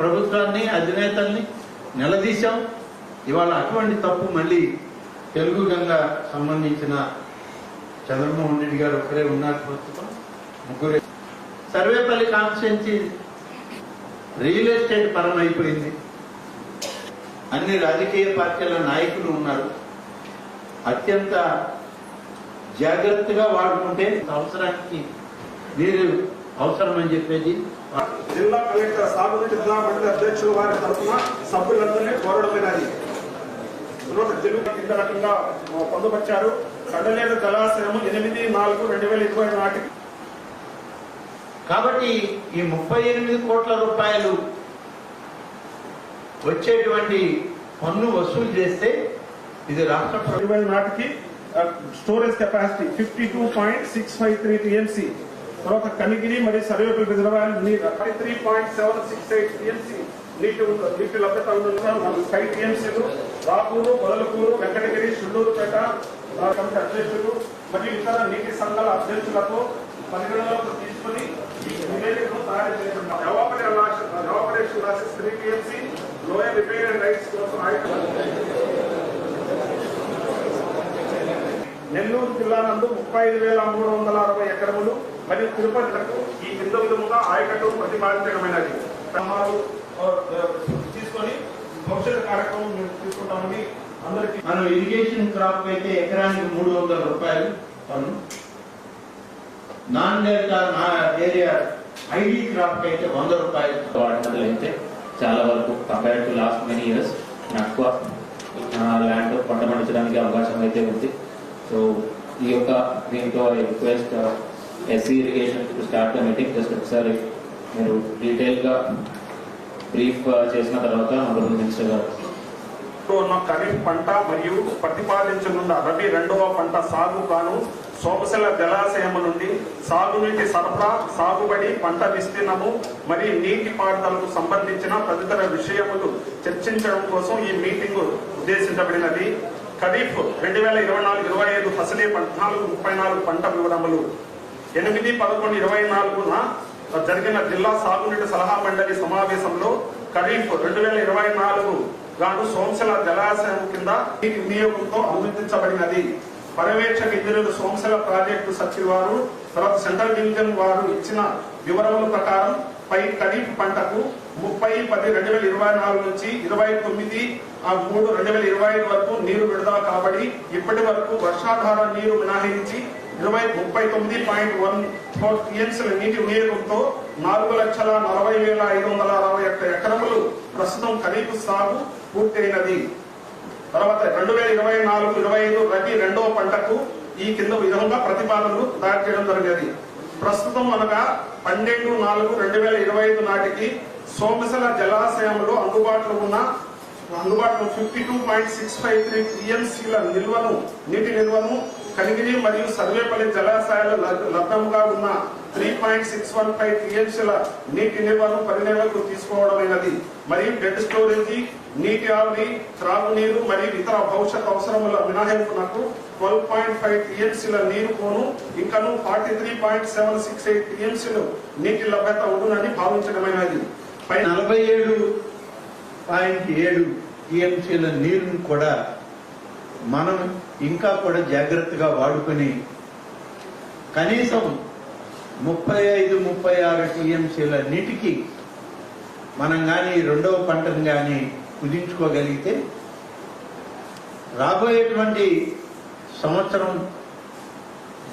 ప్రభుత్వాన్ని అధినేతల్ని నిలదీశాం. ఇవాళ అటువంటి తప్పు మళ్ళీ తెలుగు గంగ సంబంధించిన చంద్రమోహన్ రెడ్డి గారు ఒకరే ఉన్నారు, ప్రస్తుతం ముగ్గురే. సర్వేపల్లి కాన్స్టిట్యున్సీ రియల్ ఎస్టేట్ పరం అయిపోయింది. అన్ని రాజకీయ పార్టీల నాయకులు ఉన్నారు. అత్యంత జాగ్రత్తగా వాడుకుంటే అవసరానికి నీరు అవసరమని చెప్పేది జిల్లా కలెక్టర్ సాగునీటి జిల్లా మండలి అధ్యక్షుల వారి తరఫున సభ్యులందరినీ కోరడమైనది. జిల్లా కింద రకంగా పొందుపరిచారు. కండలేరు జలాశయం 8/4/2020 నాటికి. కాబట్టి ఈ 38 కోట్ల రూపాయలు వచ్చేటువంటి పన్ను వసూలు చేస్తే ఇది రాష్ట్ర 2020 నాటికి స్టోరేజ్ కెపాసిటీ 52.653 టీఎంసీ. తర్వాత కనిగిరి మరియు సర్వేపల్లి రిజర్వాయర్ 33.768 టీఎంసీ నీటి లభ్యత ఉన్న 5 టీఎంసీలు రాపూరు, పొదలకూరు, వెంకటగిరి, సుళ్లూరుపేట అధ్యక్షులు మరియు ఇతర నీటి సంఘాల అధ్యక్షులతో పరిగణలోకి తీసుకుని ఈ నివేదికను తయారు చేస్తున్నారు. Evaporation losses 3 TMC, lower repair and rights కోసం నెల్లూరు జిల్లా నందు 35,360 ఎకరములు మరియు తిరుపతిలకు ఈ కింద విధముగా ఆయకట్టు ప్రతిపాదించడమైనది. తీసుకొని భవిష్యత్ కార్యక్రమం తీసుకుంటామని అందరికీ. మనం ఇరిగేషన్ క్రాప్ అయితే ఎకరానికి 300 రూపాయలు పన్ను, నాన్ ఏరియా ఐడి క్రాప్ అయితే 100 రూపాయలు. అయితే చాలా వరకు compare to last many years ఎక్కువ ల్యాండ్ పంట పండించడానికి అవకాశం అయితే ఉంది. సో ఈ యొక్క దీంతో request SC irrigation to start the meeting. Just ఒకసారి మీరు డీటెయిల్గా బ్రీఫ్ చేసిన తర్వాత ఆనరబుల్ మినిస్టర్ గారు ఉన్న ఖరీఫ్ పంట మరియు ప్రతిపాదించనున్న రబీ 2వ పంట సాగు గాను సోమశిల జలాశయము నుండి సాగునీటి సరఫరా, సాగుబడి, పంట విస్తీర్ణము మరియు నీటి పారుదలకు సంబంధించిన తదితర విషయములు చర్చించడం కోసం ఈ మీటింగ్ ఉద్దేశించబడినది. ఖరీఫ్ 2024-25 ఫసలీ 14-34 పంట వివరములు 8-11-24న జరిగిన జిల్లా సాగునీటి సలహా మండలి సమావేశంలో ఖరీఫ్ 2024 గాను సోమశిల జలాశయం కింద నీటి వినియోగంతో అనుమతించబడినది. పర్యవేక్షక ఇంజనీరు సోమశిల ప్రాజెక్టు సచివ్ వారు తర్వాత సెంట్రల్ డివిజన్ వారు ఇచ్చిన వివరముల ప్రకారం పై ఖరీఫ్ పంటకు 30/10/2024 నుంచి 29/3/2025 వరకు నీరు విడుదల కాబడి ఇప్పటి వరకు వర్షాధార నీరు మినహాయించి 39.14 టీఎంసీల నీటి వినియోగంతో 4,40,561 ఎకరములు ప్రస్తుతం ఖరీఫ్ సాగు పూర్తయినది. తర్వాత 2024-25 రబీ 2వ పంటకు ఈ కింద విధంగా ప్రతిపాదనలు తయారు చేయడం జరిగినది. ప్రస్తుతం అనగా 12/4/2025 నాటికి సోమశిల జలాశయంలో అందుబాటులో 52.653 టీఎంసీల నీటి నిల్వను కనిగిరి మరియు సర్వేపల్లి జలాశయాల లభ్యంగా ఉన్న 3.615 టీఎంసీల నీటి నిల్వను పరిగణలోకి తీసుకోవడమైనది. మరియు డెడ్ స్టోరేజీ, నీటి ఆవిరి, త్రాగునీరు మరియు ఇతర భవిష్యత్ అవసరముల మినహాయింపునకు 12.5 టీఎంసీల నీరు కోను ఇంకను 43.768 టీఎంసీలు నీటి లభ్యత ఉండునని భావించడమైనది. 47.7 టీఎంసీల నీరును కూడా మనం ఇంకా కూడా జాగ్రత్తగా వాడుకొని కనీసం 35-36 టీఎంసీల నీటికి మనం కానీ 2వ పంటను కానీ కుదించుకోగలిగితే రాబోయేటువంటి సంవత్సరం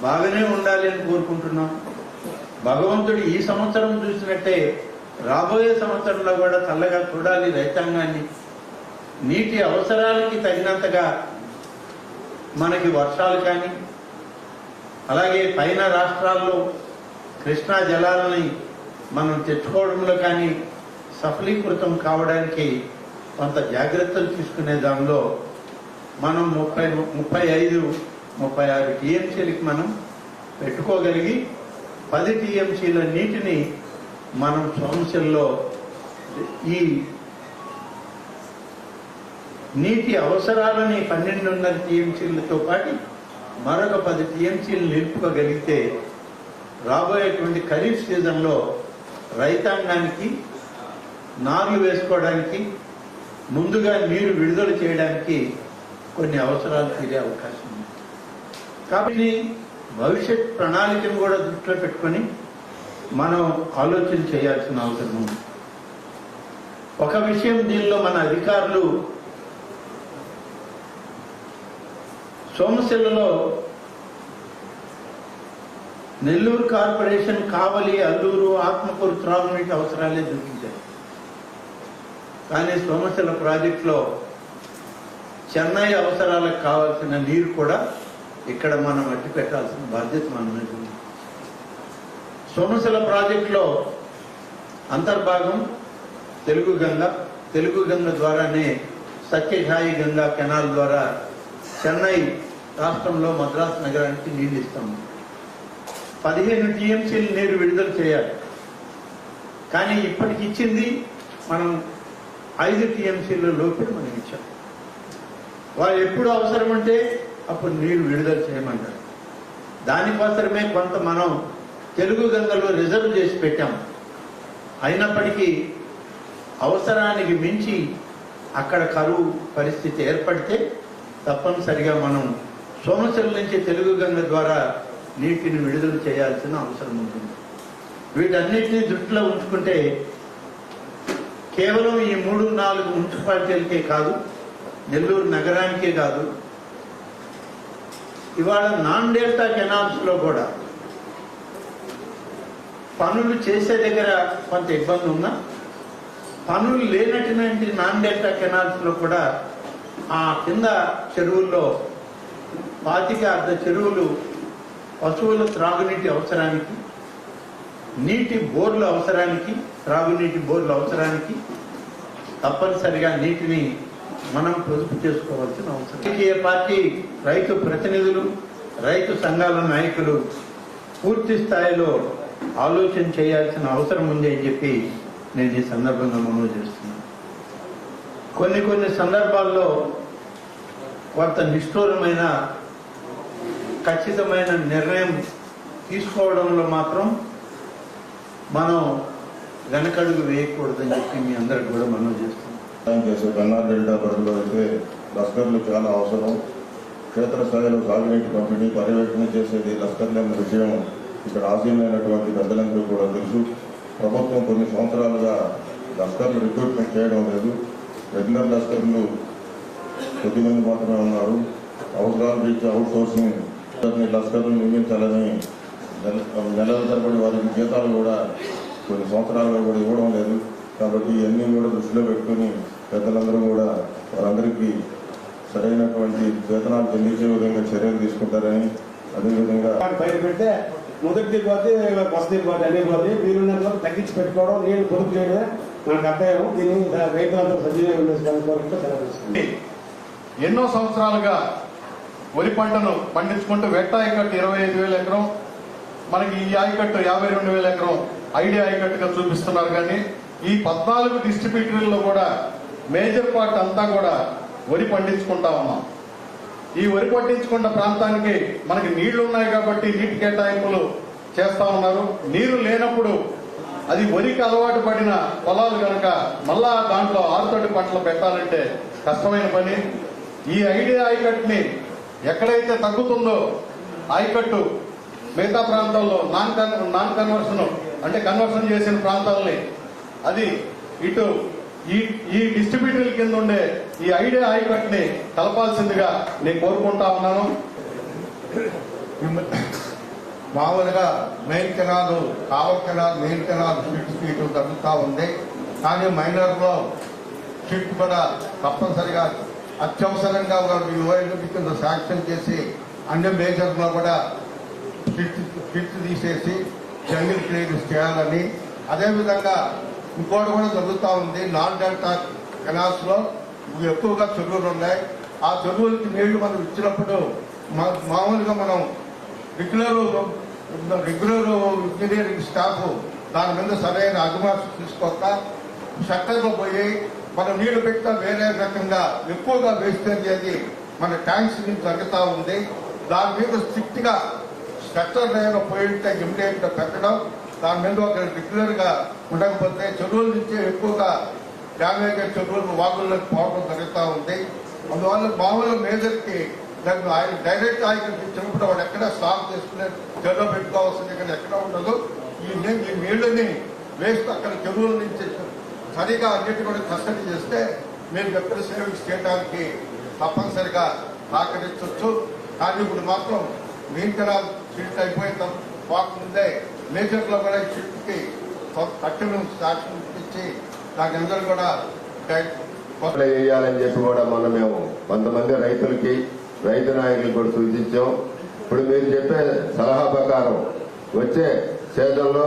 బాగానే ఉండాలి అని కోరుకుంటున్నాం. భగవంతుడు ఈ సంవత్సరం చూసినట్టే రాబోయే సంవత్సరంలో కూడా చల్లగా చూడాలి రైతాంగాన్ని. నీటి అవసరాలకి తగినంతగా మనకి వర్షాలు కానీ అలాగే పైన రాష్ట్రాల్లో కృష్ణా జలాలని మనం తెచ్చుకోవడంలో కానీ సఫలీకృతం కావడానికి కొంత జాగ్రత్తలు తీసుకునే దానిలో మనం 35-36 టీఎంసీలకి మనం పెట్టుకోగలిగి 10 టీఎంసీల నీటిని మనం సోమశిలలో ఈ నీటి అవసరాలని 12.5 టీఎంసీలతో పాటు మరొక 10 టీఎంసీలు నిలుపుకోగలిగితే రాబోయేటువంటి ఖరీఫ్ సీజన్లో రైతాంగానికి నార్లు వేసుకోవడానికి, ముందుగా నీరు విడుదల చేయడానికి కొన్ని అవసరాలు తీరే అవకాశం ఉంది. కాబట్టి భవిష్యత్ ప్రణాళికను కూడా దృష్టిలో పెట్టుకొని మనం ఆలోచన చేయాల్సిన అవసరం ఉంది. ఒక విషయం దీనిలో మన అధికారులు సోమశిలలో నెల్లూరు కార్పొరేషన్ కావలి, అల్లూరు, ఆత్మకూరు త్రాగునీటి అవసరాలే దొరికించాయి. కానీ సోమశిల ప్రాజెక్టులో చెన్నై అవసరాలకు కావాల్సిన నీరు కూడా ఇక్కడ మనం అట్టి పెట్టాల్సిన బాధ్యత మన మీద ఉంది. సోమశిల ప్రాజెక్టులో అంతర్భాగం తెలుగు గంగ ద్వారానే సత్యసాయి గంగా కెనాల్ ద్వారా చెన్నై రాష్ట్రంలో మద్రాసు నగరానికి నీళ్ళు ఇస్తాము. 15 టీఎంసీలు నీరు విడుదల చేయాలి. కానీ ఇప్పటికి ఇచ్చింది మనం 5 టీఎంసీల లోపల మనం ఇచ్చాం. వాళ్ళు ఎప్పుడు అవసరం అంటే అప్పుడు నీరు విడుదల చేయమంటారు. దానికోసమే కొంత మనం తెలుగు గంగలో రిజర్వ్ చేసి పెట్టాం. అయినప్పటికీ అవసరానికి మించి అక్కడ కరువు పరిస్థితి ఏర్పడితే తప్పనిసరిగా మనం సోమశిల నుంచి తెలుగు గంగ ద్వారా నీటిని విడుదల చేయాల్సిన అవసరం ఉంటుంది. వీటన్నిటినీ దృష్టిలో ఉంచుకుంటే కేవలం ఈ 3-4 మున్సిపాలిటీలకే కాదు, నెల్లూరు నగరానికే కాదు, ఇవాళ నాన్ డెల్టా కెనాల్స్ లో కూడా పనులు చేసే దగ్గర కొంత ఇబ్బంది ఉన్నా, పనులు లేనటువంటి నాన్ డెల్టా కెనాల్స్ లో కూడా ఆ కింద చెరువుల్లో 25-30 చెరువులు పశువుల త్రాగునీటి అవసరానికి, నీటి బోర్ల అవసరానికి, త్రాగునీటి బోర్ల అవసరానికి తప్పనిసరిగా నీటిని మనం పొదుపు చేసుకోవాల్సిన అవసరం. రాజకీయ పార్టీ, రైతు ప్రతినిధులు, రైతు సంఘాల నాయకులు పూర్తి స్థాయిలో ఆలోచన చేయాల్సిన అవసరం ఉంది అని చెప్పి నేను ఈ సందర్భంగా మనవి చేస్తున్నాను. కొన్ని సందర్భాల్లో కొంత నిష్ఠూరమైన ఖచ్చితమైన నిర్ణయం తీసుకోవడంలో మాత్రం మనం వెనకడుగు వేయకూడదని చెప్పి మీ అందరికి కూడా మనవి చేస్తున్నాం. చేసే కన్నార్ డెల్టా పరిధిలో అయితే లస్కర్లు చాలా అవసరం. క్షేత్రస్థాయిలో సాగునీటి పంపిణీ పర్యవేక్షణ చేసేది లస్కర్లు అన్న విషయం ఇక్కడ ఆసీనమైనటువంటి పెద్దలందరూ కూడా తెలుసు. ప్రభుత్వం కొన్ని సంవత్సరాలుగా లస్కర్లు రిక్రూట్మెంట్ చేయడం లేదు. రెగ్యులర్ లస్కర్లు కొద్దిమంది మాత్రమే ఉన్నారు. అవసరాలు రీచ్ అవుట్ సోర్సింగ్ లస్కర్లు నిర్మించాలని నెలల తరబడి వారికి జీతాలు కూడా కొన్ని సంవత్సరాలుగా కూడా ఇవ్వడం లేదు. కాబట్టి ఇవన్నీ కూడా దృష్టిలో పెట్టుకుని పెద్దలందరూ కూడా వారందరికీ సరైనటువంటి వేతనాలు చెల్లించే విధంగా చర్యలు తీసుకుంటారని, అదేవిధంగా పైన పెడితే మొదటి దిగుబడి బస్ దిగుబడి అనే పోతే వీలున్నంత వరకు తగ్గించి పెట్టుకోవడం, నీళ్ళు పొదుపు చేయడమే నాకు అర్థం. దీన్ని రైతులందరూ సజీవంగా ఉండేసి ఎన్నో సంవత్సరాలుగా వరి పంటను పండించుకుంటూ వెట్ట ఆయకట్టు 25,000 ఎకరం, మనకి ఈ ఆయకట్టు 52,000 ఎకరం ఐడియా ఆయకట్టుగా చూపిస్తున్నారు. కానీ ఈ 14 డిస్ట్రిబ్యూటరీల్లో కూడా మేజర్ పార్ట్ అంతా కూడా వరి పండించుకుంటా ఉన్నాం. ఈ వరి పండించుకున్న ప్రాంతానికి మనకి నీళ్లు ఉన్నాయి కాబట్టి నీటి కేటాయింపులు చేస్తా ఉన్నారు. నీరు లేనప్పుడు అది వరికి అలవాటు పడిన పొలాలు కనుక మళ్ళా దాంట్లో ఆరుతడి పంటలు పెట్టాలంటే కష్టమైన పని. ఈ ఐడియా ఆయకట్టుని ఎక్కడైతే తగ్గుతుందో ఆయకట్టు మిగతా ప్రాంతాల్లో నాన్ కన్వర్షన్ అంటే కన్వర్షన్ చేసిన ప్రాంతాలని అది ఇటు ఈ డిస్ట్రిబ్యూటర్ల కింద ఉండే ఈ ఐడియా ఆయకట్టుని కలపాల్సిందిగా నేను కోరుకుంటా ఉన్నాను. మామూలుగా మెయిన్ కెనాల్, కావల్ కెనాల్, మెయిన్ కెనాల్ స్పీడ్ తగ్గుతూ ఉంది. కానీ మైనర్లో షిఫ్ట్ కూడా తప్పనిసరిగా అత్యవసరంగా యువైఎల్పి కింద శాంక్షన్ చేసి అన్ని మేజర్లో కూడా షిఫ్ట్ తీసేసి జంగిల్ క్లియరెన్స్ చేయాలని, అదేవిధంగా ఇంకోటి కూడా జరుగుతూ ఉంది. నాన్ డెల్టా కెనాల్స్ లో ఎక్కువగా చెరువులు ఉన్నాయి. ఆ చెరువులకి నీళ్లు మనం ఇచ్చినప్పుడు మామూలుగా మనం రెగ్యులర్ ఇంజనీరింగ్ స్టాఫ్ దాని మీద సరైన అజమాయిషి తీసుకొస్తా సెక్టర్లో పోయి మనం నీళ్లు పెట్టినా వేరే రకంగా ఎక్కువగా వేస్టేజ్ చేసి మన ట్యాంక్స్ నుంచి తగ్గుతూ ఉంది. దాని మీద స్ట్రిక్ట్ గా సెక్టర్ దగ్గర పోయింటే ఇమ్మీడియట్ గా పెట్టడం, దాని మీద ఒక డిక్లేర్ గా ఉండకపోతే చెరువుల నుంచి ఎక్కువగా డ్యామేజ్ చెరువులు వాగుల్లోకి పోవడం జరుగుతూ ఉంది. అందువల్ల మామూలు మేజర్కి దాన్ని ఆయన డైరెక్ట్ ఆయనకి ఇచ్చినప్పుడు వాడు ఎక్కడ స్టాప్ చేసుకునే చెరువు పెట్టుకోవాల్సింది ఇక్కడ ఎక్కడ ఉండదు. ఈ నీళ్ళని వేస్ట్ అక్కడ చెరువుల నుంచి సరిగా అన్నిటి కూడా కస్టడీ చేస్తే మీరు చెప్పిన సేవింగ్స్ చేయడానికి తప్పనిసరిగా సహకరించవచ్చు. కానీ ఇప్పుడు మాత్రం మెయిన్ కెనాల్ షిఫ్ట్ అయిపోయిన ముందే మేజర్లో కూడా షిఫ్ట్కి తక్షణ సాక్ష్యం ఇచ్చి దాని అందరూ కూడా వేయాలని చెప్పి కూడా మొన్న మేము కొంతమంది రైతులకి రైతు నాయకులకు కూడా సూచించాం. ఇప్పుడు మీరు చెప్పే సలహా ప్రకారం వచ్చే సీజన్లో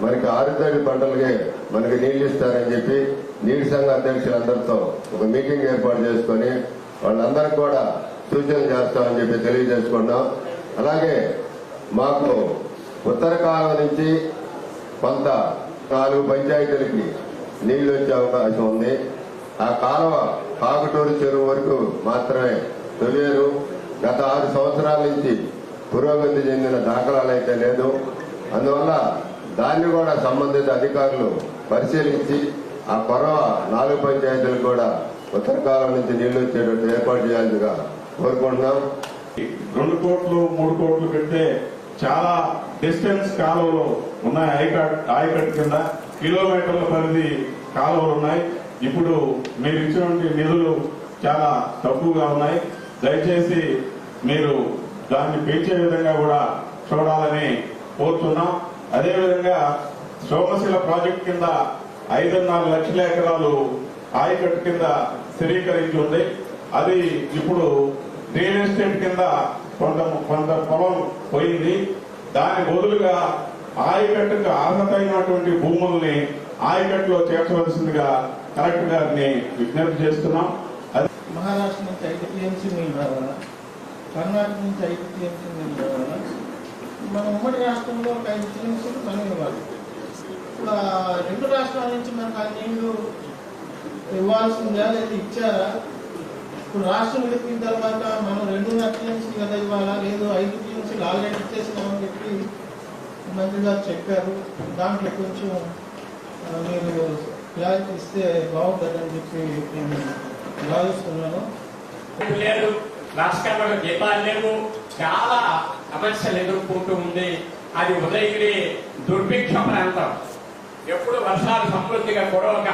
మనకి ఆరుతడి పంటలకి మనకి నీళ్లు ఇస్తారని చెప్పి నీటి సంఘ అధ్యక్షులందరితో ఒక మీటింగ్ ఏర్పాటు చేసుకొని వాళ్ళందరికీ కూడా సూచనలు చేస్తామని చెప్పి తెలియజేసుకున్నాం. అలాగే మాకు ఉత్తర కాలువ నుంచి కొంత 4 పంచాయతీలకి నీళ్లు వచ్చే అవకాశం ఉంది. ఆ కాలువ కాకటూరు చెరువు వరకు మాత్రమే తొలియారు. గత 6 సంవత్సరాల నుంచి పురోగతి చెందిన దాఖలాలు అయితే లేదు. అందువల్ల దాన్ని కూడా సంబంధిత అధికారులు పరిశీలించి ఆ కొరవ 4 పంచాయతీలు కూడా ఉత్తర కాలం నుంచి నీళ్లు వచ్చేటట్టు ఏర్పాటు చేయాల్సిగా కోరుకుంటున్నాం. 2 కోట్లు 3 కోట్లు పెడితే చాలా డిస్టెన్స్ కాలువలు ఉన్నాయి. ఆయకట్టు కింద కిలోమీటర్ల పరిధి కాలువలు ఉన్నాయి. ఇప్పుడు మీరు ఇచ్చినటువంటి నిధులు చాలా తక్కువగా ఉన్నాయి. దయచేసి మీరు దాన్ని పెంచే విధంగా కూడా చూడాలని కోరుతున్నాం. అదేవిధంగా సోమశిల ప్రాజెక్టు కింద 5.5 లక్షల ఎకరాలు ఆయకట్టు కింద స్థిరీకరించి ఉంది. అది ఇప్పుడు రియల్ ఎస్టేట్ కింద కొంత పొలం పోయింది. దాని బదులుగా ఆయకట్టుకు అర్హత అయినటువంటి భూముల్ని ఆయకట్టులో చేర్చవలసిందిగా కలెక్టర్ గారిని విజ్ఞప్తి చేస్తున్నాం. మహారాష్ట్ర నుంచి 5 టీఎంసీ నీళ్ళు రావాలా, కర్ణాటక నుంచి 5 టీఎంసీ నీళ్ళు రావాలా, మన ఉమ్మడి రాష్ట్రంలో 5 టీఎంసీలు మనం ఇవ్వాలి. ఇప్పుడు 2 రాష్ట్రాల నుంచి మనకు ఆ నీళ్లు ఇవ్వాల్సిందా లేదా ఇచ్చారా? ఇప్పుడు రాష్ట్రం విడిపిన తర్వాత మనం 2.5 టీఎంసీ కదా ఇవ్వాలా, లేదు 5 టీఎంసీలు ఆల్రెడీ ఇచ్చేసినామని చెప్పి మంత్రి గారు చెప్పారు. దాంట్లో కొంచెం మీరు క్లారిటీ ఇస్తే బాగుంటుందని చెప్పి నేను భావిస్తున్నాను. లేదు, రాష్ట్రంలో జీతాలు లేవు, చాలా సమస్యలు ఎదుర్కొంటూ ఉంది. అది ఉదయగిరి దుర్భిక్ష ప్రాంతం. ఎప్పుడు వర్షాలు సమృద్ధిగా కురవక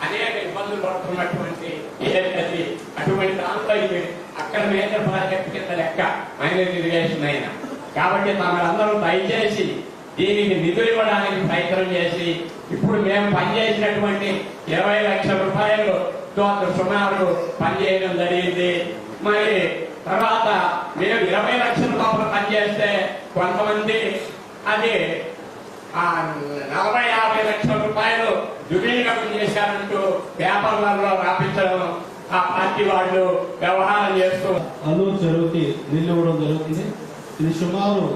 అనేక ఇబ్బందులు పడుతున్నటువంటి ఏది అటువంటి ప్రాంతం ఇది. అక్కడ మేజర్ ప్రాజెక్ట్ కింద లెక్క మైనర్ ఇరిగేషన్ అయినా. కాబట్టి తమరందరూ దయచేసి దీనికి నిధులు ఇవ్వడానికి ప్రయత్నం చేసి ఇప్పుడు మేము పనిచేసినటువంటి 20 లక్షల రూపాయలతో సుమారు పనిచేయడం జరిగింది. మరి తర్వాత మేము 20 లక్షల లోపల పనిచేస్తే కొంతమంది అది 40-50 లక్షల రూపాయలు దుర్వినియోగం చేశారంటూ పేపర్లలో రాపించడం ఆ పార్టీ వాళ్ళు వ్యవహారం చేస్తూ అల్లూరు చెరువుకి నీళ్లు ఇవ్వడం జరుగుతుంది. ఇది సుమారు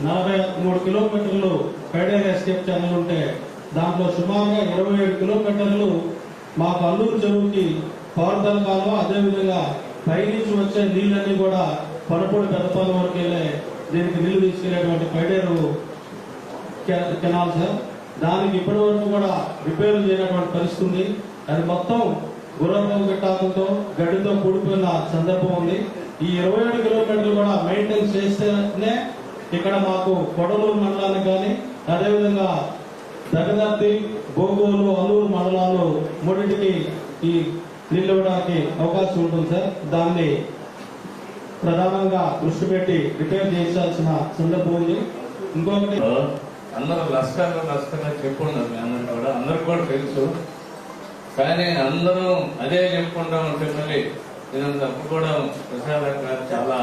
43 కిలోమీటర్లు ఫెడరల్ ఎస్కేప్ ఛానల్ ఉంటే దాంట్లో సుమారుగా 27 కిలోమీటర్లు మాకు అల్లూరు చెరువుకి పారుదల కాలువ, అదేవిధంగా పైనుంచి వచ్చే నీళ్ళన్నీ కూడా పనపూడి పెద్దపాలెం వరకు వెళ్ళే దీనికి నీళ్లు తీసుకెళ్లేటువంటి పైడేరు కెనాల్ సార్. దానికి ఇప్పటి వరకు కూడా రిపేర్లు చేయనటువంటి పరిస్థితి ఉంది. అది మొత్తం గుర్రపు గిట్టాకులతో గడ్డితో కూడిపోయిన సందర్భం ఉంది. ఈ 27 కిలోమీటర్లు కూడా మెయింటైన్ చేస్తేనే ఇక్కడ మాకు కొడలూరు మండలానికి కానీ అదేవిధంగా దగదర్తి, గోగోలు, అల్లూరు మండలాలు మూడింటికి ఈ నీళ్ళు ఇవ్వడానికి అవకాశం ఉంటుంది సార్. దాన్ని ప్రధానంగా దృష్టి పెట్టి రిపేర్ చేయించాల్సిన సందర్భం ఉంది. ఇంకొకటి అందరూ లస్కర్గా చెప్పుకున్నారు. అందరికి కూడా తెలుసు. కానీ అందరూ అదే చెప్పుకుంటా ఉంటే మళ్ళీ నేను తప్పుకోవడం ప్రసాద్ గారు చాలా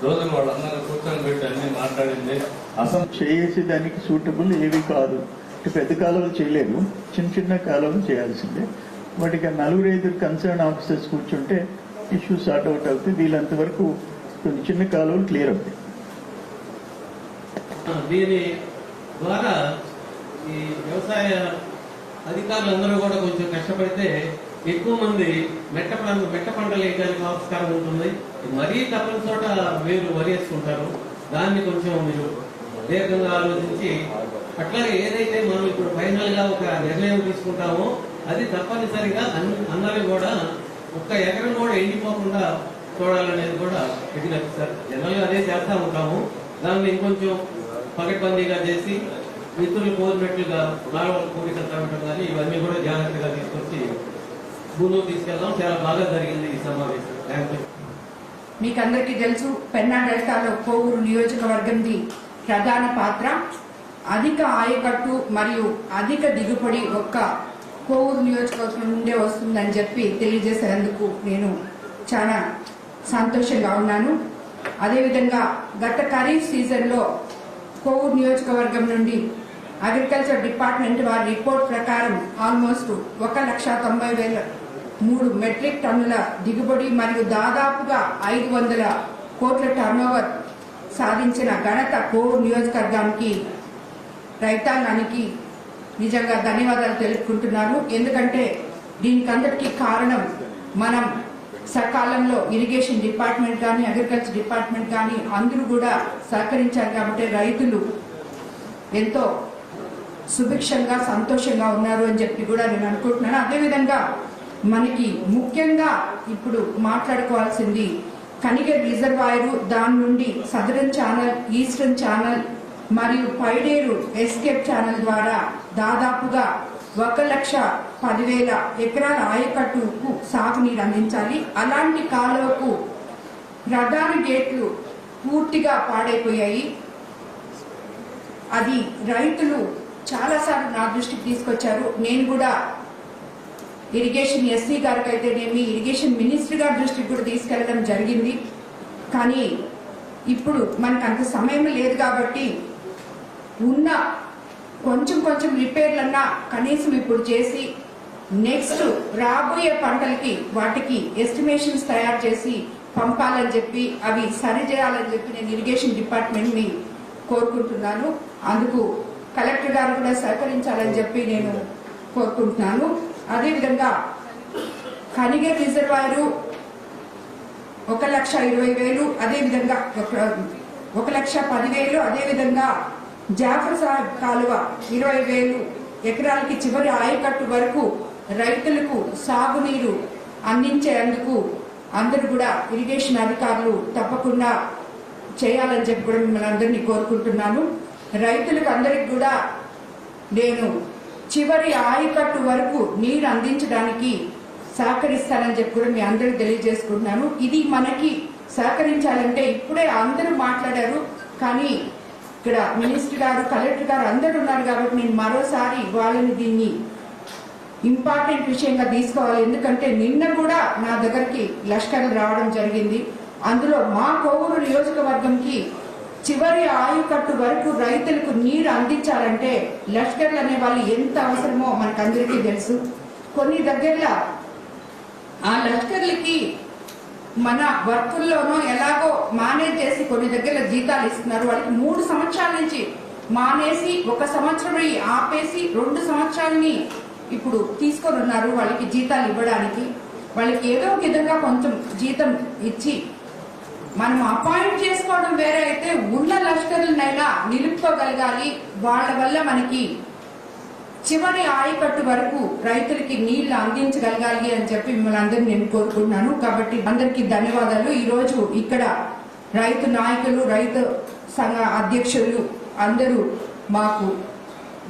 రోజులు వాళ్ళందరూ కూర్చొని పెట్టి అన్ని మాట్లాడింది. అసలు చేసేదానికి సూటబుల్ ఏవి కాదు. పెద్ద కాలువలు చేయలేదు, చిన్న చిన్న కాలువలు చేయాల్సిందే. వాటికి 4-5 కన్సర్న్ ఆఫీసర్స్ కూర్చుంటే ఇష్యూ సార్ట్ అవుట్ అవుతాయి. వీళ్ళంతవరకు కొన్ని చిన్న కాలువలు క్లియర్ అవుతాయి. దీని ద్వారా ఈ వ్యవసాయ అధికారులందరూ కూడా కొంచెం కష్టపడితే ఎక్కువ మంది మెట్ట పంటలు వేయడానికి ఆస్కారం ఉంటుంది. మరీ తప్పని చోట మీరు వరి వేసుకుంటారు. దాన్ని కొంచెం మీరు దీర్ఘంగా ఆలోచించి అట్లాగే ఏదైతే మనం ఇప్పుడు ఫైనల్ గా ఒక నిర్ణయం తీసుకుంటామో అది తప్పనిసరిగా అందరూ కూడా ఒక్క ఎకరం కూడా ఎండిపోకుండా చూడాలనేది కూడా విజ్ఞప్తి సార్. జనరల్ గా అదే చేస్తా ఉంటాము. దాన్ని ఇంకొంచెం పకడ్బందీగా చేసి మిత్రులు కోరినట్లుగా నాలుగు కోరిక తగ్గడం కానీ ఇవన్నీ కూడా జాగ్రత్తగా తీసుకొచ్చి భూమిలో తీసుకెళ్దాం. చాలా బాగా జరిగింది ఈ సమావేశం. Thank you. మీకు అందరికీ తెలుసు, పెన్నా డెల్టాలో కోవూరు నియోజకవర్గంది ప్రధాన పాత్ర. అధిక ఆయకట్టు మరియు అధిక దిగుబడి ఒక్క కోవూరు నియోజకవర్గం నుండే వస్తుందని చెప్పి తెలియజేసేందుకు నేను చాలా సంతోషంగా ఉన్నాను. అదేవిధంగా గత ఖరీఫ్ సీజన్లో కోవూరు నియోజకవర్గం నుండి అగ్రికల్చర్ డిపార్ట్మెంట్ వారి రిపోర్ట్ ప్రకారం ఆల్మోస్ట్ 1,90,003 మెట్రిక్ టన్నుల దిగుబడి మరియు దాదాపుగా 500 కోట్ల టర్నోవర్ సాధించిన ఘనత కోవూరు నియోజకవర్గానికి, రైతాంగానికి నిజంగా ధన్యవాదాలు తెలుపుకుంటున్నాను. ఎందుకంటే దీనికందరికీ కారణం మనం సకాలంలో ఇరిగేషన్ డిపార్ట్మెంట్ కానీ అగ్రికల్చర్ డిపార్ట్మెంట్ కానీ అందరూ కూడా సహకరించారు కాబట్టి రైతులు ఎంతో సుభిక్షంగా సంతోషంగా ఉన్నారు అని చెప్పి కూడా నేను అనుకుంటున్నాను. అదేవిధంగా మనకి ముఖ్యంగా ఇప్పుడు మాట్లాడుకోవాల్సింది కనిగిరి రిజర్వాయరు, దాని నుండి సదరన్ ఛానల్, ఈస్టర్న్ ఛానల్ మరియు పైడేరు ఎస్కేప్ ఛానల్ ద్వారా దాదాపుగా 1,10,000 ఎకరాల ఆయకట్టుకు సాగునీరు అందించాలి. అలాంటి కాలువకు ప్రధాన గేట్లు పూర్తిగా పాడైపోయాయి. అది రైతులు చాలాసార్లు నా దృష్టికి తీసుకొచ్చారు. నేను కూడా ఇరిగేషన్ ఎస్సీ గారికి అయితేనేమి ఇరిగేషన్ మినిస్టర్ గారి దృష్టికి కూడా తీసుకెళ్లడం జరిగింది. కానీ ఇప్పుడు మనకు అంత సమయం లేదు కాబట్టి ఉన్న కొంచెం రిపేర్లన్నా కనీసం ఇప్పుడు చేసి నెక్స్ట్ రాబోయే పంటలకి వాటికి ఎస్టిమేషన్స్ తయారు చేసి పంపాలని చెప్పి అవి సరిచేయాలని చెప్పి నేను ఇరిగేషన్ డిపార్ట్మెంట్ని కోరుకుంటున్నాను. అందుకు కలెక్టర్ గారు కూడా సహకరించాలని చెప్పి నేను కోరుకుంటున్నాను. అదేవిధంగా కనిగిరి రిజర్వాయరు 1,20,000, అదేవిధంగా 1,10,000, అదేవిధంగా జాఫర్ సాహెబ్ కాలువ 20,000 ఎకరాలకి చివరి ఆయకట్టు వరకు రైతులకు సాగునీరు అందించేందుకు అందరూ కూడా ఇరిగేషన్ అధికారులు తప్పకుండా చేయాలని చెప్పి కూడా మిమ్మల్ని అందరినీ కోరుకుంటున్నాను. రైతులకు అందరికి కూడా నేను చివరి ఆయకట్టు వరకు నీరు అందించడానికి సహకరిస్తానని చెప్పి కూడా మీ అందరికి తెలియజేసుకుంటున్నాను. ఇది మనకి సహకరించాలంటే ఇప్పుడే అందరూ మాట్లాడారు, కానీ ఇక్కడ మినిస్టర్ గారు, కలెక్టర్ గారు అందరూ ఉన్నారు కాబట్టి నేను మరోసారి వాళ్ళని దీన్ని ఇంపార్టెంట్ విషయంగా తీసుకోవాలి. ఎందుకంటే నిన్న కూడా నా దగ్గరికి లష్కర్లు రావడం జరిగింది. అందులో మా కోవూరు నియోజకవర్గంకి చివరి ఆయుకట్టు వరకు రైతులకు నీరు అందించాలంటే లష్కర్లు అనే వాళ్ళు ఎంత అవసరమో మనకందరికీ తెలుసు. కొన్ని దగ్గరలో ఆ లష్కర్లకి మన వర్కుల్లోనూ ఎలాగో మేనేజ్ చేసి కొన్ని దగ్గర జీతాలు ఇస్తున్నారు. వాళ్ళకి 3 సంవత్సరాల నుంచి మానేసి 1 సంవత్సరం ఆపేసి 2 సంవత్సరాలని ఇప్పుడు తీసుకొని ఉన్నారు వాళ్ళకి జీతాలు ఇవ్వడానికి. వాళ్ళకి ఏదో ఒక విధంగా కొంచెం జీతం ఇచ్చి మనం అపాయింట్ చేసుకోవడం వేరే అయితే ఉన్న లష్కర్లనైనా నిలుపుకోగలగాలి. వాళ్ళ వల్ల మనకి చివరి ఆయకట్టు వరకు రైతులకి నీళ్లు అందించగలగాలి అని చెప్పి మిమ్మల్ని అందరినీ నేను కోరుకుంటున్నాను. కాబట్టి అందరికీ ధన్యవాదాలు. ఈ రోజు ఇక్కడ రైతు నాయకులు, రైతు సంఘ అధ్యక్షులు అందరూ మాకు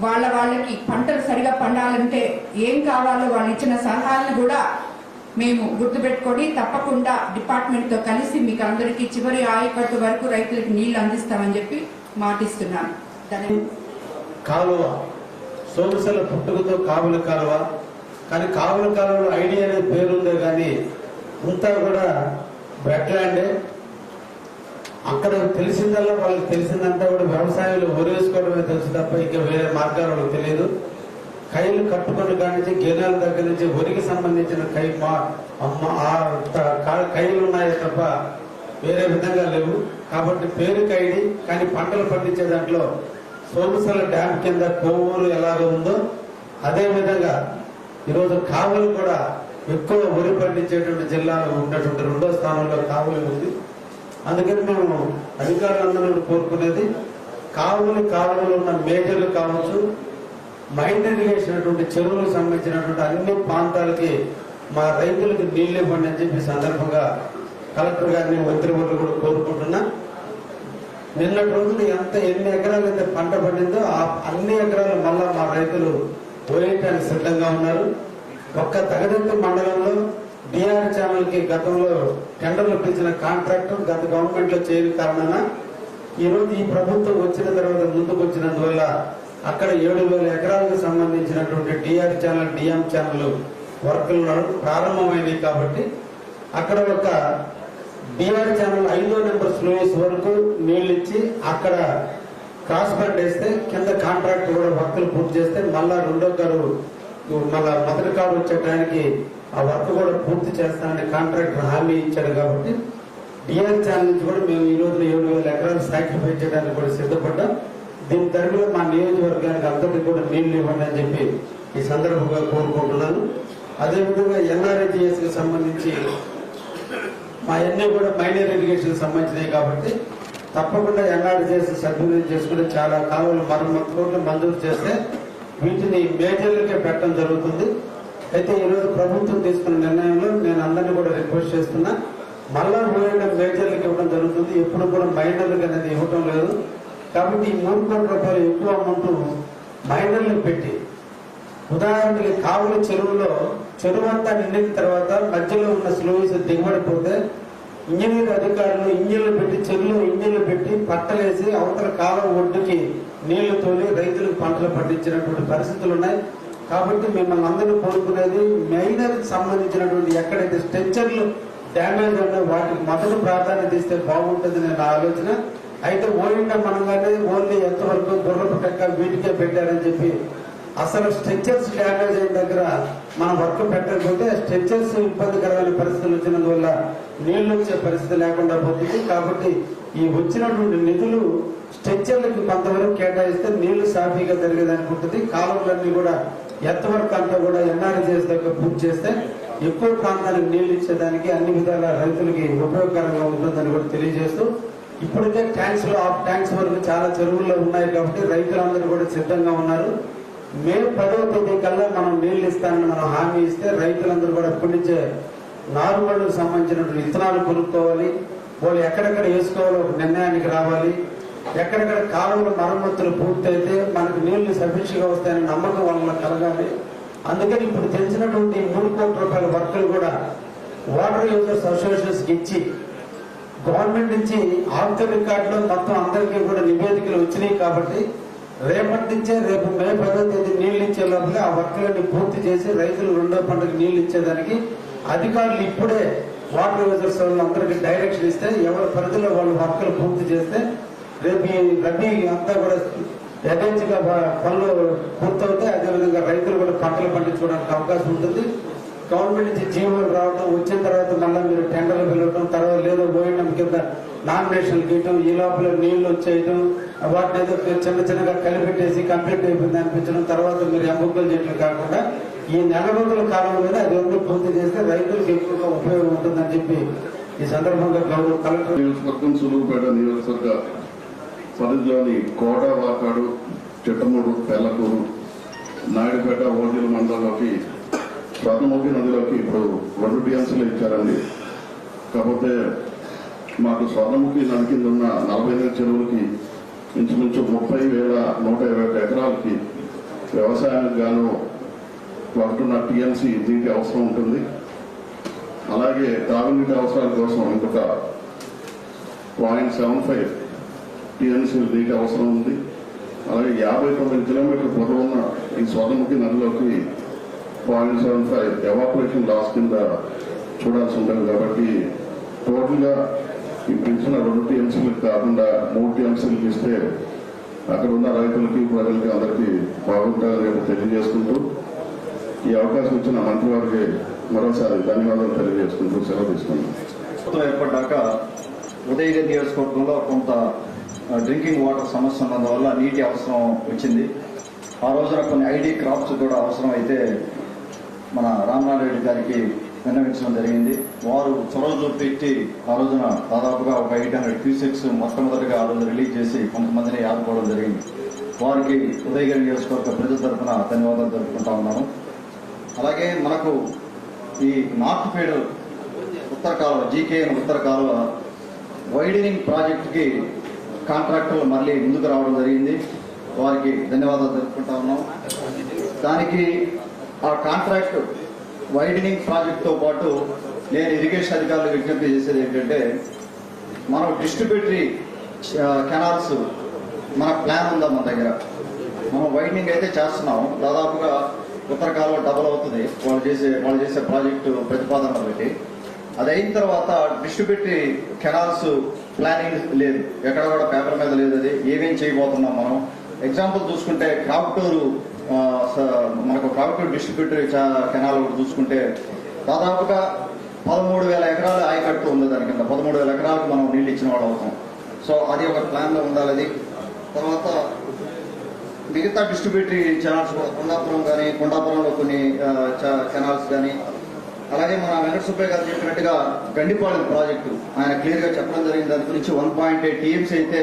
వాళ్ళకి పంటలు సరిగా పండాలంటే ఏం కావాలో వాళ్ళు ఇచ్చిన సలహాలను కూడా మేము గుర్తుపెట్టుకొని తప్పకుండా డిపార్ట్మెంట్ తో కలిసి మీకు అందరికీ చివరి ఆయకట్టు వరకు రైతులకు నీళ్లు అందిస్తామని చెప్పి మాటిస్తున్నాను. కాలువ సోమశల పుట్టుకతో కావుల కాలువ, కానీ కావుల కాలువలో ఐడియా అనేది పేరుందే కానీ అంతా కూడా బ్రెడ్ ల్యాండే. అక్కడ తెలిసిందల్లా వాళ్ళకి తెలిసిందంతా కూడా వ్యవసాయంలో ఒరేసుకోవడమే తెలుసు తప్ప ఇంకా వేరే మార్గాలు వాళ్ళకి తెలియదు. కైలు కట్టుకున్న కాడి నుంచి గేనాల దగ్గర నుంచి వరికి సంబంధించిన కైలు ఉన్నాయే తప్ప వేరే విధంగా లేవు. కాబట్టి పేరుకి ఐడి, కానీ పంటలు పండించే దాంట్లో సోమశల డ్యామ్ కింద కోవూరు ఎలాగో ఉందో అదే విధంగా ఈరోజు కావులు కూడా ఎక్కువ వరి పండించేటువంటి జిల్లాలో ఉన్నటువంటి 2వ స్థానంలో కావులు ఉంది. అందుకని మేము అధికారులందరూ కోరుకునేది కాలువలు ఉన్న మేజర్లు కావచ్చు, మైండ్ ఇరిగేషన్ చెరువులకు సంబంధించినటువంటి అన్ని ప్రాంతాలకి మా రైతులకు నీళ్లు ఇవ్వండి అని చెప్పి సందర్భంగా కలెక్టర్ గారిని మంత్రివర్యులు కూడా కోరుకుంటున్నా. నిన్నటి రోజున ఎన్ని ఎకరాలు అయితే పంట పండిందో ఆ అన్ని ఎకరాలు మళ్ళా మా రైతులు పోయేటానికి సిద్ధంగా ఉన్నారు. ఒక్క తగదెంత మండలంలో డిఆర్ ఛానల్ కి గతంలో టెండర్లు పిలిచిన కాంట్రాక్టర్ గత గవర్నమెంట్ లో చేయని కారణాన ఈ రోజు ఈ ప్రభుత్వం వచ్చిన తర్వాత ముందుకు వచ్చినందువల్ల అక్కడ 7,000 ఎకరాలకు సంబంధించినటువంటి డిఆర్ ఛానల్, డిఎం ఛానల్ వర్కులు ప్రారంభమైనవి. కాబట్టి అక్కడ ఒక డిఆర్ ఛానల్ 5వ నెంబర్ స్లూయిస్ వరకు నీళ్లు ఇచ్చి అక్కడ క్రాస్ బండ్ వేస్తే కింద కాంట్రాక్ట్ కూడా వర్కులు పూర్తి చేస్తే మళ్ళా రెండో కారు మళ్ళా మొదటి కారు వచ్చే టైంకి ఆ వర్క్ కూడా పూర్తి చేస్తానని కాంట్రాక్టర్ హామీ ఇచ్చాడు. కాబట్టి డిఆర్ ఛానల్ నుంచి కూడా మేము ఈ రోజు 7,000 ఎకరాలు సాక్రిఫై చేయడానికి కూడా సిద్ధపడ్డాం. దీని తరఫున మా నియోజకవర్గానికి అందరికీ కూడా నీళ్లు ఇవ్వండి అని చెప్పి ఈ సందర్భంగా కోరుకుంటున్నాను. అదేవిధంగా ఎన్ఆర్ఈజీఎస్ కి సంబంధించి మా అన్ని కూడా మైనర్ ఇరిగేషన్ సంబంధించినవి కాబట్టి తప్పకుండా ఎన్ఆర్ఈజీఎస్ సద్వినియోగం చేసుకుని చాలా కాలువలు మరమ్మతులు మంజూరు చేస్తే వీటిని మేజర్లకే పెట్టడం జరుగుతుంది. అయితే ఈరోజు ప్రభుత్వం తీసుకున్న నిర్ణయంలో నేను అందరినీ కూడా రిక్వెస్ట్ చేస్తున్నా, మళ్ళా పోయిన మేజర్లకు ఇవ్వడం జరుగుతుంది, ఎప్పుడు కూడా మైనర్లకు అనేది ఇవ్వడం లేదు. కాబట్టి ఈ 3 కోట్ల రూపాయలు ఎక్కువ అమౌంట్ మైనర్లకు పెట్టి, ఉదాహరణకి కావుల చెరువులో చెరువు అంతా నిండిన తర్వాత మధ్యలో ఉన్న స్లూయిస్ దిగబడిపోతే ఇంజనీర్ అధికారులు ఇంజిన్లు పెట్టి చెరువులో ఇంజిన్లు పెట్టి పట్టలేసి అవతల కాలం ఒడ్డుకి నీళ్లు తోలి రైతులకు పంటలు పండించినటువంటి పరిస్థితులు ఉన్నాయి. కాబట్టి మిమ్మల్ని అందరినీ కోరుకునేది మైనర్ సంబంధించినటువంటి ఎక్కడైతే స్ట్రెచ్చర్లు డ్యామేజ్ ఉన్నాయో వాటికి మొదటి ప్రాధాన్యత ఇస్తే బాగుంటుంది నేను ఆలోచన. అయితే ఓయిండా మనగానే ఓన్లీ ఎంతవరకు గుర్రపు టెక్క వీటికే పెట్టారని చెప్పి అసలు స్ట్రెచ్చర్స్ డ్యామేజ్ అయిన దగ్గర మనం వర్క్ పెట్టకపోతే స్ట్రెచ్చర్స్ ఇబ్బందికరమైన పరిస్థితులు వచ్చినందువల్ల నీళ్లు వచ్చే పరిస్థితి లేకుండా పోతుంది. కాబట్టి ఈ వచ్చినటువంటి నిధులు స్ట్రెచ్చర్లకు కొంతవరకు కేటాయిస్తే నీళ్లు సాఫీగా జరిగేదానికి ఉంటుంది. కాలువలన్నీ కూడా ఎంతవరకు అంతా కూడా ఎన్ఆర్జీఎస్ దగ్గర పూర్తి చేస్తే ఎక్కువ ప్రాంతానికి నీళ్లు ఇచ్చేదానికి అన్ని విధాల రైతులకి ఉపయోగకరంగా ఉంటుందని కూడా తెలియజేస్తూ, ఇప్పటికే ట్యాంక్స్ లో ఆఫ్ ట్యాంక్స్ వరకు చాలా చెరువుల్లో ఉన్నాయి కాబట్టి రైతులందరూ కూడా సిద్ధంగా ఉన్నారు. మే 10వ తేదీ కల్లా మనం నీళ్లు ఇస్తానని మనం హామీ ఇస్తే రైతులందరూ కూడా ఇప్పటి నుంచే నారుమళ్లకు సంబంధించినటువంటి విత్తనాలు కొనుక్కోవాలి, వాళ్ళు ఎక్కడెక్కడ వేసుకోవాలో ఒక నిర్ణయానికి రావాలి. ఎక్కడెక్కడ కాలువల మరమ్మతులు పూర్తయితే మనకు నీళ్లు సఫిషియెంట్గా వస్తాయని నమ్మకం వల్ల కలగాలి. అందుకని ఇప్పుడు తెలిసినటువంటి 3 కోట్ల రూపాయల వర్కులు కూడా వాటర్ యూజర్స్ అసోసియేషన్స్ ఇచ్చి గవర్నమెంట్ నుంచి ఆఫ్ ద రికార్డులో మొత్తం అందరికీ కూడా నివేదికలు వచ్చినాయి. కాబట్టి రేపటి నుంచే రేపు మే 10వ తేదీ నీళ్లు ఇచ్చే లోపల ఆ వర్కులన్నీ పూర్తి చేసి రైతులు రెండో పంటకు నీళ్లు ఇచ్చేదానికి అధికారులు ఇప్పుడే వాటర్ యూజర్స్ అందరికీ డైరెక్షన్ ఇస్తే ఎవరి పరిధిలో వాళ్ళు వర్కులు పూర్తి చేస్తే రేపు ఈ రబీ అంతా కూడా యథేచ్ఛగా పనులు పూర్తవుతాయి. అదేవిధంగా రైతులు కూడా పంటలు పండించుకోవడానికి అవకాశం ఉంటుంది. గవర్నమెంట్ నుంచి జీవోలు రావడం, వచ్చిన తర్వాత మళ్ళీ మీరు టెండర్లు వెళ్ళడం, తర్వాత లేదో ఓఎన్ఎం కింద నామినేషన్లు గీయటం, ఈ లోపల నీళ్లు వచ్చేయడం, వాటిని ఏదో చిన్నగా కలిపెట్టేసి కంప్లీట్ అయిపోయింది అనిపించడం, తర్వాత మీరు ఎంబుక్కలు చేయడం కాకుండా ఈ 4 రోజుల కాలంలోనే అది ఎందుకు పూర్తి చేస్తే రైతులకు ఎక్కువగా ఉపయోగం ఉంటుందని చెప్పి ఈ సందర్భంగా గౌరవ కలెక్టర్ నియోజకవర్గం సులువుపేట నియోజకవర్గ పరిధిలోని కోట, వాకాడు, చిట్టమూడు, పెళ్లకూరు, నాయుడుపేట, ఓజీల మండలంలోకి స్వర్ణముఖి నదిలోకి ఇప్పుడు 2 టీఎంసీలు ఇచ్చారండి. కాకపోతే మాకు స్వర్ణముఖి నది కింద ఉన్న 48 చెరువులకి ఇంచుమించు 30,121 ఎకరాలకి వ్యవసాయానికి గాను 1.5 టీఎంసీ నీటి అవసరం ఉంటుంది. అలాగే తాగునీటి అవసరాల కోసం ఇంకొక 0.75 టీఎంసీ నీటి అవసరం ఉంది. అలాగే 59 కిలోమీటర్ల పొడవున్న ఈ స్వర్ణముఖి నదిలోకి 0.75 ఎవాపరేషన్ లాస్ కింద చూడాల్సి ఉంటుంది. కాబట్టి టోటల్ గా ఇప్పుడు ఇచ్చిన 2 టీఎంసీలకు కాకుండా 3 టీఎంసీలకు ఇస్తే అక్కడ ఉన్న రైతులకి, ప్రజలకి అందరికీ బాగుంటుందని తెలియజేసుకుంటూ ఈ అవకాశం ఇచ్చిన మంత్రి వారికి మరోసారి ధన్యవాదాలు తెలియజేసుకుంటూ సెలవు తీసుకున్నాం. ఏర్పడ్డాక ఉదయగిరి నియోజకవర్గంలో కొంత డ్రింకింగ్ వాటర్ సమస్య ఉన్నందువల్ల నీటి అవసరం వచ్చింది. ఆ రోజున కొన్ని ఐడి క్రాప్స్ కూడా అవసరం అయితే మన రామనారాయణ రెడ్డి గారికి విన్నవించడం జరిగింది. వారు చొరవ చూపెట్టి ఆ రోజున దాదాపుగా ఒక 800 క్యూసెక్స్ మొట్టమొదటిగా ఆ రోజు రిలీజ్ చేసి కొంతమందిని ఆదుకోవడం జరిగింది. వారికి ఉదయగిరి నియోజకవర్గ ప్రజల తరఫున ధన్యవాదాలు తెలుపుకుంటా ఉన్నాను. అలాగే మనకు ఈ నార్త్ ఫీడర్ ఉత్తర కాలువ జీకేఎన్ ఉత్తర కాలువ వైడనింగ్ ప్రాజెక్టుకి కాంట్రాక్టర్లు మళ్ళీ ముందుకు రావడం జరిగింది. వారికి ధన్యవాదాలు తెలుపుకుంటా ఉన్నాం. దానికి ఆ కాంట్రాక్ట్ వైడనింగ్ ప్రాజెక్టుతో పాటు నేను ఇరిగేషన్ అధికారులకు విజ్ఞప్తి చేసేది ఏంటంటే, మనం డిస్ట్రిబ్యూటరీ కెనాల్స్ మన ప్లాన్ ఉందా మన దగ్గర. మనం వైడనింగ్ అయితే చేస్తున్నాం, దాదాపుగా ఉత్తర కాలువ డబల్ అవుతుంది వాళ్ళు చేసే ప్రాజెక్టు ప్రతిపాదన బట్టి. అది అయిన తర్వాత డిస్ట్రిబ్యూటరీ కెనాల్స్ ప్లానింగ్ లేదు, ఎక్కడ కూడా పేపర్ మీద లేదు. అది ఏమేం చేయబోతున్నాం మనం. ఎగ్జాంపుల్ చూసుకుంటే క్రాప్టూరు, మనకు క్రాప్టూర్ డిస్ట్రిబ్యూటరీ కెనాల్ చూసుకుంటే దాదాపుగా 13,000 ఎకరాలు ఆయకట్టు ఉంది. దాని కింద 13,000 ఎకరాలకు మనం నీళ్ళు ఇచ్చిన వాళ్ళు అవుతాం. సో అది ఒక ప్లాన్లో ఉండాలి. అది తర్వాత మిగతా డిస్ట్రిబ్యూటరీ ఛానల్స్ కొండాపురం కానీ, కొండాపురంలో కొన్ని కెనాల్స్ కానీ, అలాగే మన వెంకట సుబ్బయ్య గారు చెప్పినట్టుగా గండిపాలెం ప్రాజెక్టు ఆయన క్లియర్ గా చెప్పడం జరిగింది. దాని గురించి 1.8 TMC అయితే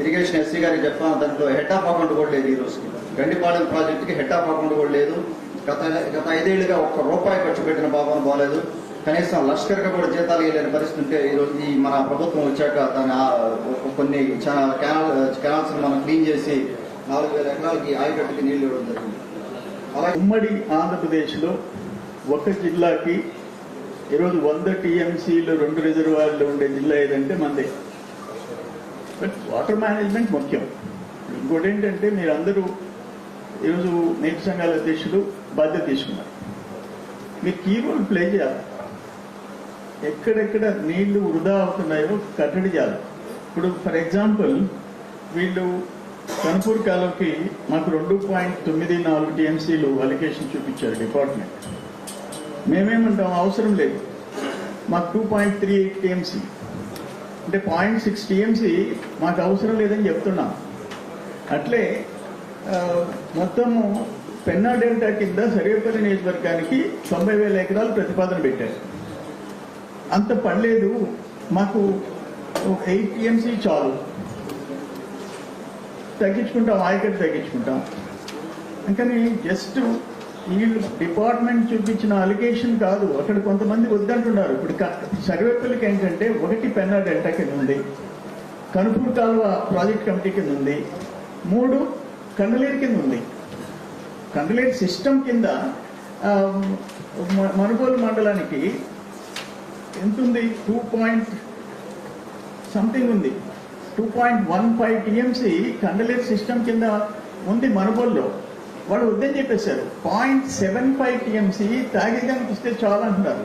ఇరిగేషన్ ఎస్సీ గారికి చెప్తాను, దాంట్లో హెడ్ ఆఫ్ అకౌంట్ కూడా లేదు. ఈ రోజుకి గండిపాలెం ప్రాజెక్టుకి హెడ్ ఆఫ్ అకౌంట్ కూడా లేదు. గత 5 ఏళ్లుగా ₹1 ఖర్చు పెట్టిన పాపన బాలేదు. కనీసం లష్కర్గా కూడా జీతాలు వేయలేని పరిస్థితి ఉంటే ఈరోజు ఈ మన ప్రభుత్వం వచ్చాక దాని కొన్ని కెనాల్స్ మనం క్లీన్ చేసి 4,000 ఎకరాలకి ఆయకట్టుకి నీళ్లు ఇవ్వడం జరిగింది. అలాగే ఉమ్మడి ఆంధ్రప్రదేశ్లో ఒక జిల్లాకి ఈరోజు 100 TMCలు 2 రిజర్వాయర్లు ఉండే జిల్లా ఏదంటే మందే. బట్ వాటర్ మేనేజ్మెంట్ ముఖ్యం. ఇంకోటి ఏంటంటే, మీరందరూ ఈరోజు నీటి సంఘాల అధ్యక్షులు బాధ్యత తీసుకున్నారు. మీరు కీ రోల్ ప్లే చేయాలి. ఎక్కడెక్కడ నీళ్లు వృధా అవుతున్నాయో కట్టడి చేయాలి. ఇప్పుడు ఫర్ ఎగ్జాంపుల్ వీళ్ళు కనుపూర్ కాలువకి మాకు 2.94 TMCలు అలికేషన్ చూపించారు డిపార్ట్మెంట్. మేమేమంటాం, అవసరం లేదు, మాకు 2.38 TMC అంటే 0.6 TMC మాకు అవసరం లేదని చెప్తున్నాం. అట్లే మొత్తము పెన్నా డెల్టా కింద సర్వేపల్లి నియోజకవర్గానికి 90,000 ఎకరాలు ప్రతిపాదన పెట్టారు. అంత పడలేదు, మాకు 8 TMC చాలు, తగ్గించుకుంటాం, ఆయకట్టు తగ్గించుకుంటాం. అందుకని జస్ట్ వీళ్ళు డిపార్ట్మెంట్ చూపించిన అలిగేషన్ కాదు, అక్కడ కొంతమంది వద్దంటున్నారు. ఇప్పుడు సర్వేపల్లికి ఏంటంటే 1 పెన్నా డెల్టా కింద ఉంది, కనుపూర్ కాలువ ప్రాజెక్ట్ కమిటీ కింద ఉంది, 3 కండలేరు కింద ఉంది. కండలేరు సిస్టమ్ కింద మనుగోలు మండలానికి ఎంత ఉంది, 2.something ఉంది, 2.15 TMC కండలేరు సిస్టమ్ కింద ఉంది మనుగోలులో. వాళ్ళు వద్దని చెప్పేశారు. 0.75 TMC తాగేదానికి ఇస్తే చాలా అంటున్నారు.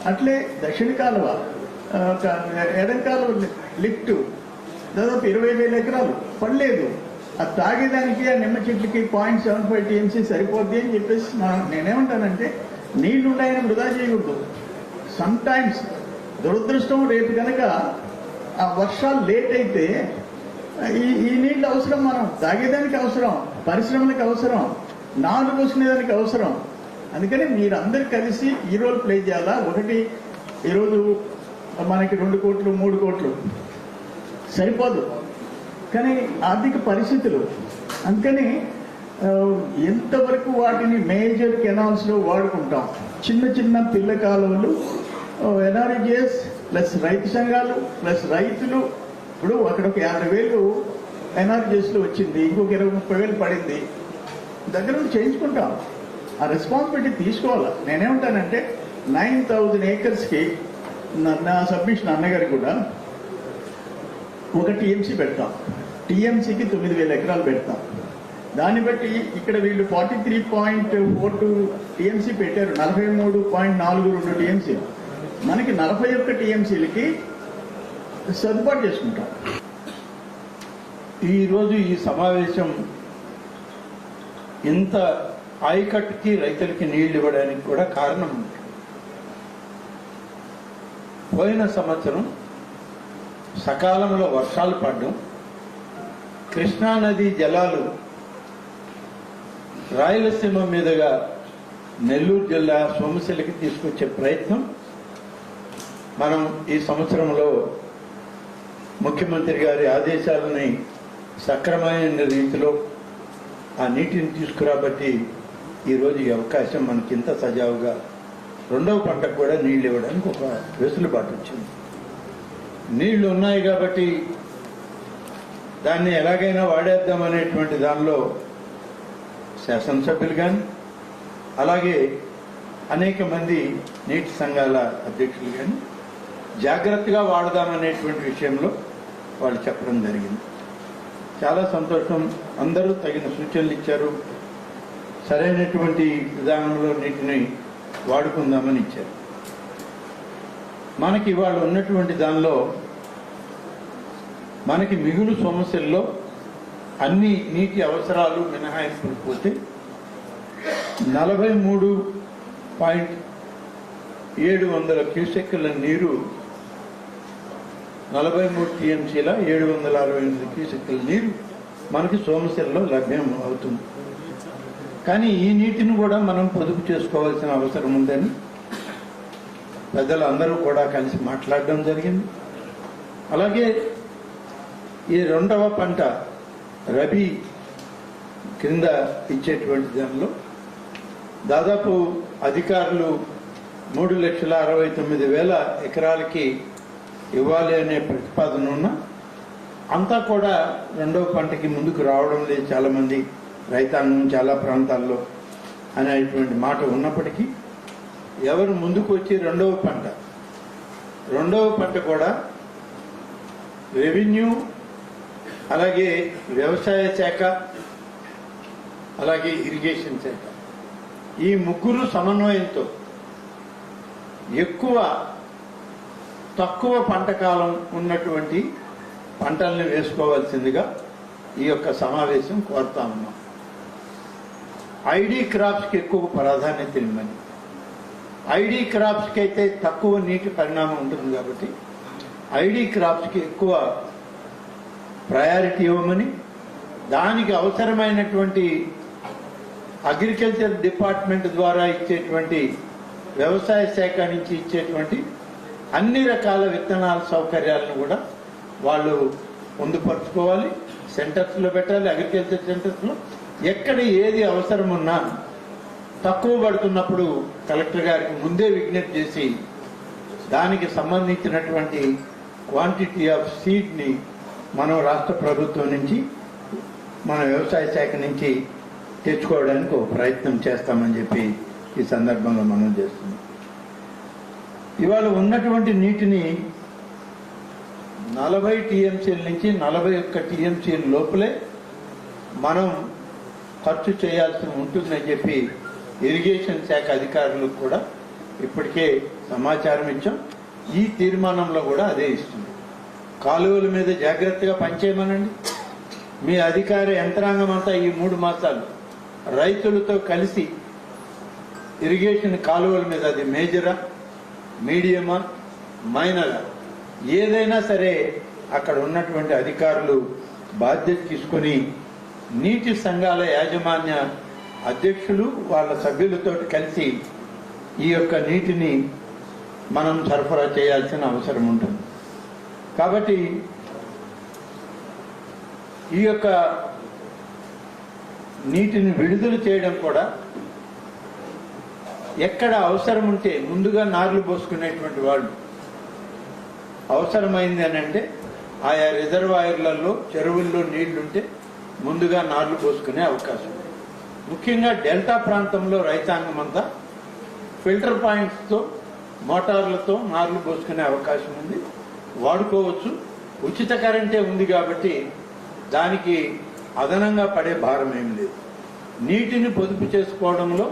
అట్లే దక్షిణ కాలువ, ఎడం కాలువ లిఫ్ట్ దాదాపు 20,000 ఎకరాలు పడలేదు. ఆ తాగేదానికి ఆ నిమ్మ చెట్లకి 0.75 TMC సరిపోద్ది అని చెప్పేసి నేనేమంటానంటే, నీళ్లు ఉన్నాయని వృధా చేయకూడదు. సమ్ టైమ్స్ దురదృష్టం, రేపు కనుక ఆ వర్షాలు లేట్ అయితే ఈ నీళ్ళు అవసరం, మనం తాగేదానికి అవసరం, పరిశ్రమలకు అవసరం, నాలు పోసుకునేదానికి అవసరం. అందుకని మీరందరూ కలిసి ఈ రోల్ ప్లే చేయాలా. ఒకటి ఈరోజు మనకి 2 కోట్లు 3 కోట్లు సరిపోదు, కానీ ఆర్థిక పరిస్థితులు. అందుకని ఎంతవరకు వాటిని మేజర్ కెనాల్స్లో వాడుకుంటాం. చిన్న చిన్న పిల్ల కాలువలు, NRGS ప్లస్ రైతు సంఘాలు ప్లస్ రైతులు. ఇప్పుడు అక్కడ ఒక 50,000 NRGSలో వచ్చింది, ఇంకొక 20-30,000 పడింది. దగ్గర నుండి చేయించుకుంటాం. ఆ రెస్పాన్సిబిలిటీ తీసుకోవాలా. నేనేమంటానంటే 9,000 acresకి నా సబ్మిషన్ అన్నగారికి కూడా 1 TMC పెడతాం. TMCకి 9,000 ఎకరాలు పెడతాం. దాన్ని బట్టి ఇక్కడ వీళ్ళు 43.42 TMC పెట్టారు, 43.42 TMC. మనకి 41 TMCలకి సర్దుబాటు చేసుకుంటాం. ఈరోజు ఈ సమావేశం ఇంత ఆయకట్టుకి రైతులకి నీళ్లు ఇవ్వడానికి కూడా కారణం ఉంది. పోయిన సంవత్సరం సకాలంలో వర్షాలు పడడం, కృష్ణానది జలాలు రాయలసీమ మీదుగా నెల్లూరు జిల్లా సోమశిలకి తీసుకొచ్చే ప్రయత్నం మనం ఈ సంవత్సరంలో ముఖ్యమంత్రి గారి ఆదేశాలని సక్రమమైన రీతిలో ఆ నీటిని తీసుకురాబట్టి ఈరోజు ఈ అవకాశం మనకి ఇంత సజావుగా రెండవ పంటకు కూడా నీళ్ళు ఇవ్వడానికి ఒక వెసులుబాటు వచ్చింది. నీళ్లు ఉన్నాయి కాబట్టి దాన్ని ఎలాగైనా వాడేద్దాం అనేటువంటి దానిలో శాసనసభ్యులు కానీ అలాగే అనేక మంది నీటి సంఘాల అధ్యక్షులు కానీ జాగ్రత్తగా వాడదామనేటువంటి విషయంలో వాళ్ళు చెప్పడం జరిగింది. చాలా సంతోషం. అందరూ తగిన సూచనలు ఇచ్చారు. సరైనటువంటి విధానంలో నీటిని వాడుకుందామని ఇచ్చారు. మనకి ఇవాళ ఉన్నటువంటి దానిలో మనకి మిగులు సమస్యల్లో అన్ని నీటి అవసరాలు మినహాయింపులు పోతే 43.700 క్యూసెక్కుల నీరు 43 టీఎంసీల 768 క్యూసెక్కుల నీరు మనకి సోమశిలలో లభ్యం అవుతుంది. కానీ ఈ నీటిని కూడా మనం పొదుపు చేసుకోవాల్సిన అవసరం ఉందని పెద్దలందరూ కూడా కలిసి మాట్లాడడం జరిగింది. అలాగే ఈ రెండవ పంట రబీ కింద ఇచ్చేటువంటి దానిలో దాదాపు అధికారులు 3,69,000 ఎకరాలకి ఇవ్వాలి అనే ప్రతిపాదన ఉన్న అంతా కూడా రెండవ పంటకి ముందుకు రావడం లేదు. చాలామంది రైతాంగం చాలా ప్రాంతాల్లో అనేటువంటి మాట ఉన్నప్పటికీ ఎవరు ముందుకు వచ్చి రెండవ పంట కూడా రెవెన్యూ అలాగే వ్యవసాయ శాఖ అలాగే ఇరిగేషన్ శాఖ ఈ ముగ్గురు సమన్వయంతో తక్కువ పంట కాలం ఉన్నటువంటి పంటల్ని వేసుకోవాల్సిందిగా ఈ యొక్క సమావేశం కోరుతా ఉన్నాం. ఐడి క్రాప్స్కి ఎక్కువ ప్రాధాన్యత ఇవ్వమని. ఐడి క్రాప్స్కి అయితే తక్కువ నీటి పరిణామం ఉంటుంది కాబట్టి ఐడి క్రాప్స్కి ఎక్కువ ప్రయారిటీ ఇవ్వమని, దానికి అవసరమైనటువంటి అగ్రికల్చర్ డిపార్ట్మెంట్ ద్వారా ఇచ్చేటువంటి వ్యవసాయ శాఖ నుంచి ఇచ్చేటువంటి అన్ని రకాల విత్తనాల సౌకర్యాలను కూడా వాళ్ళు పొందుపరుచుకోవాలి. సెంటర్స్లో పెట్టాలి. అగ్రికల్చర్ సెంటర్స్లో ఎక్కడ ఏది అవసరం ఉన్నా తక్కువ పడుతున్నప్పుడు కలెక్టర్ గారికి ముందే విజ్ఞప్తి చేసి దానికి సంబంధించినటువంటి క్వాంటిటీ ఆఫ్ సీడ్ని మనం రాష్ట్ర ప్రభుత్వం నుంచి మన వ్యవసాయ శాఖ నుంచి తెచ్చుకోవడానికి ఒక ప్రయత్నం చేస్తామని చెప్పి ఈ సందర్భంగా మనం చేస్తున్నాం. ఇవాళ ఉన్నటువంటి నీటిని 40 టీఎంసీల నుంచి 41 టీఎంసీల లోపలే మనం ఖర్చు చేయాల్సి ఉంటుందని చెప్పి ఇరిగేషన్ శాఖ అధికారులకు కూడా ఇప్పటికే సమాచారం ఇచ్చాం. ఈ తీర్మానంలో కూడా అదే ఇస్తుంది. కాలువల మీద జాగ్రత్తగా పనిచేయమనండి. మీ అధికార యంత్రాంగం అంతా ఈ 3 మాసాలు రైతులతో కలిసి ఇరిగేషన్ కాలువల మీద అది మేజరా, మీడియమా, మైనరా ఏదైనా సరే అక్కడ ఉన్నటువంటి అధికారులు బాధ్యత తీసుకొని నీటి సంఘాల యాజమాన్య అధ్యక్షులు వాళ్ళ సభ్యులతో కలిసి ఈ యొక్క నీటిని మనం సరఫరా చేయాల్సిన అవసరం ఉంటుంది. కాబట్టి ఈ యొక్క నీటిని విడుదల చేయడం కూడా ఎక్కడ అవసరం ఉంటే ముందుగా నార్లు పోసుకునేటువంటి వాళ్ళు అవసరమైంది అని అంటే ఆయా రిజర్వాయర్లలో చెరువుల్లో నీళ్లుంటే ముందుగా నార్లు పోసుకునే అవకాశం. ముఖ్యంగా డెల్టా ప్రాంతంలో రైతాంగం అంతా ఫిల్టర్ పాయింట్స్తో మోటార్లతో నార్లు పోసుకునే అవకాశం ఉంది. వాడుకోవచ్చు. ఉచిత కరెంటే ఉంది కాబట్టి దానికి అదనంగా పడే భారం ఏం లేదు. నీటిని పొదుపు చేసుకోవడంలో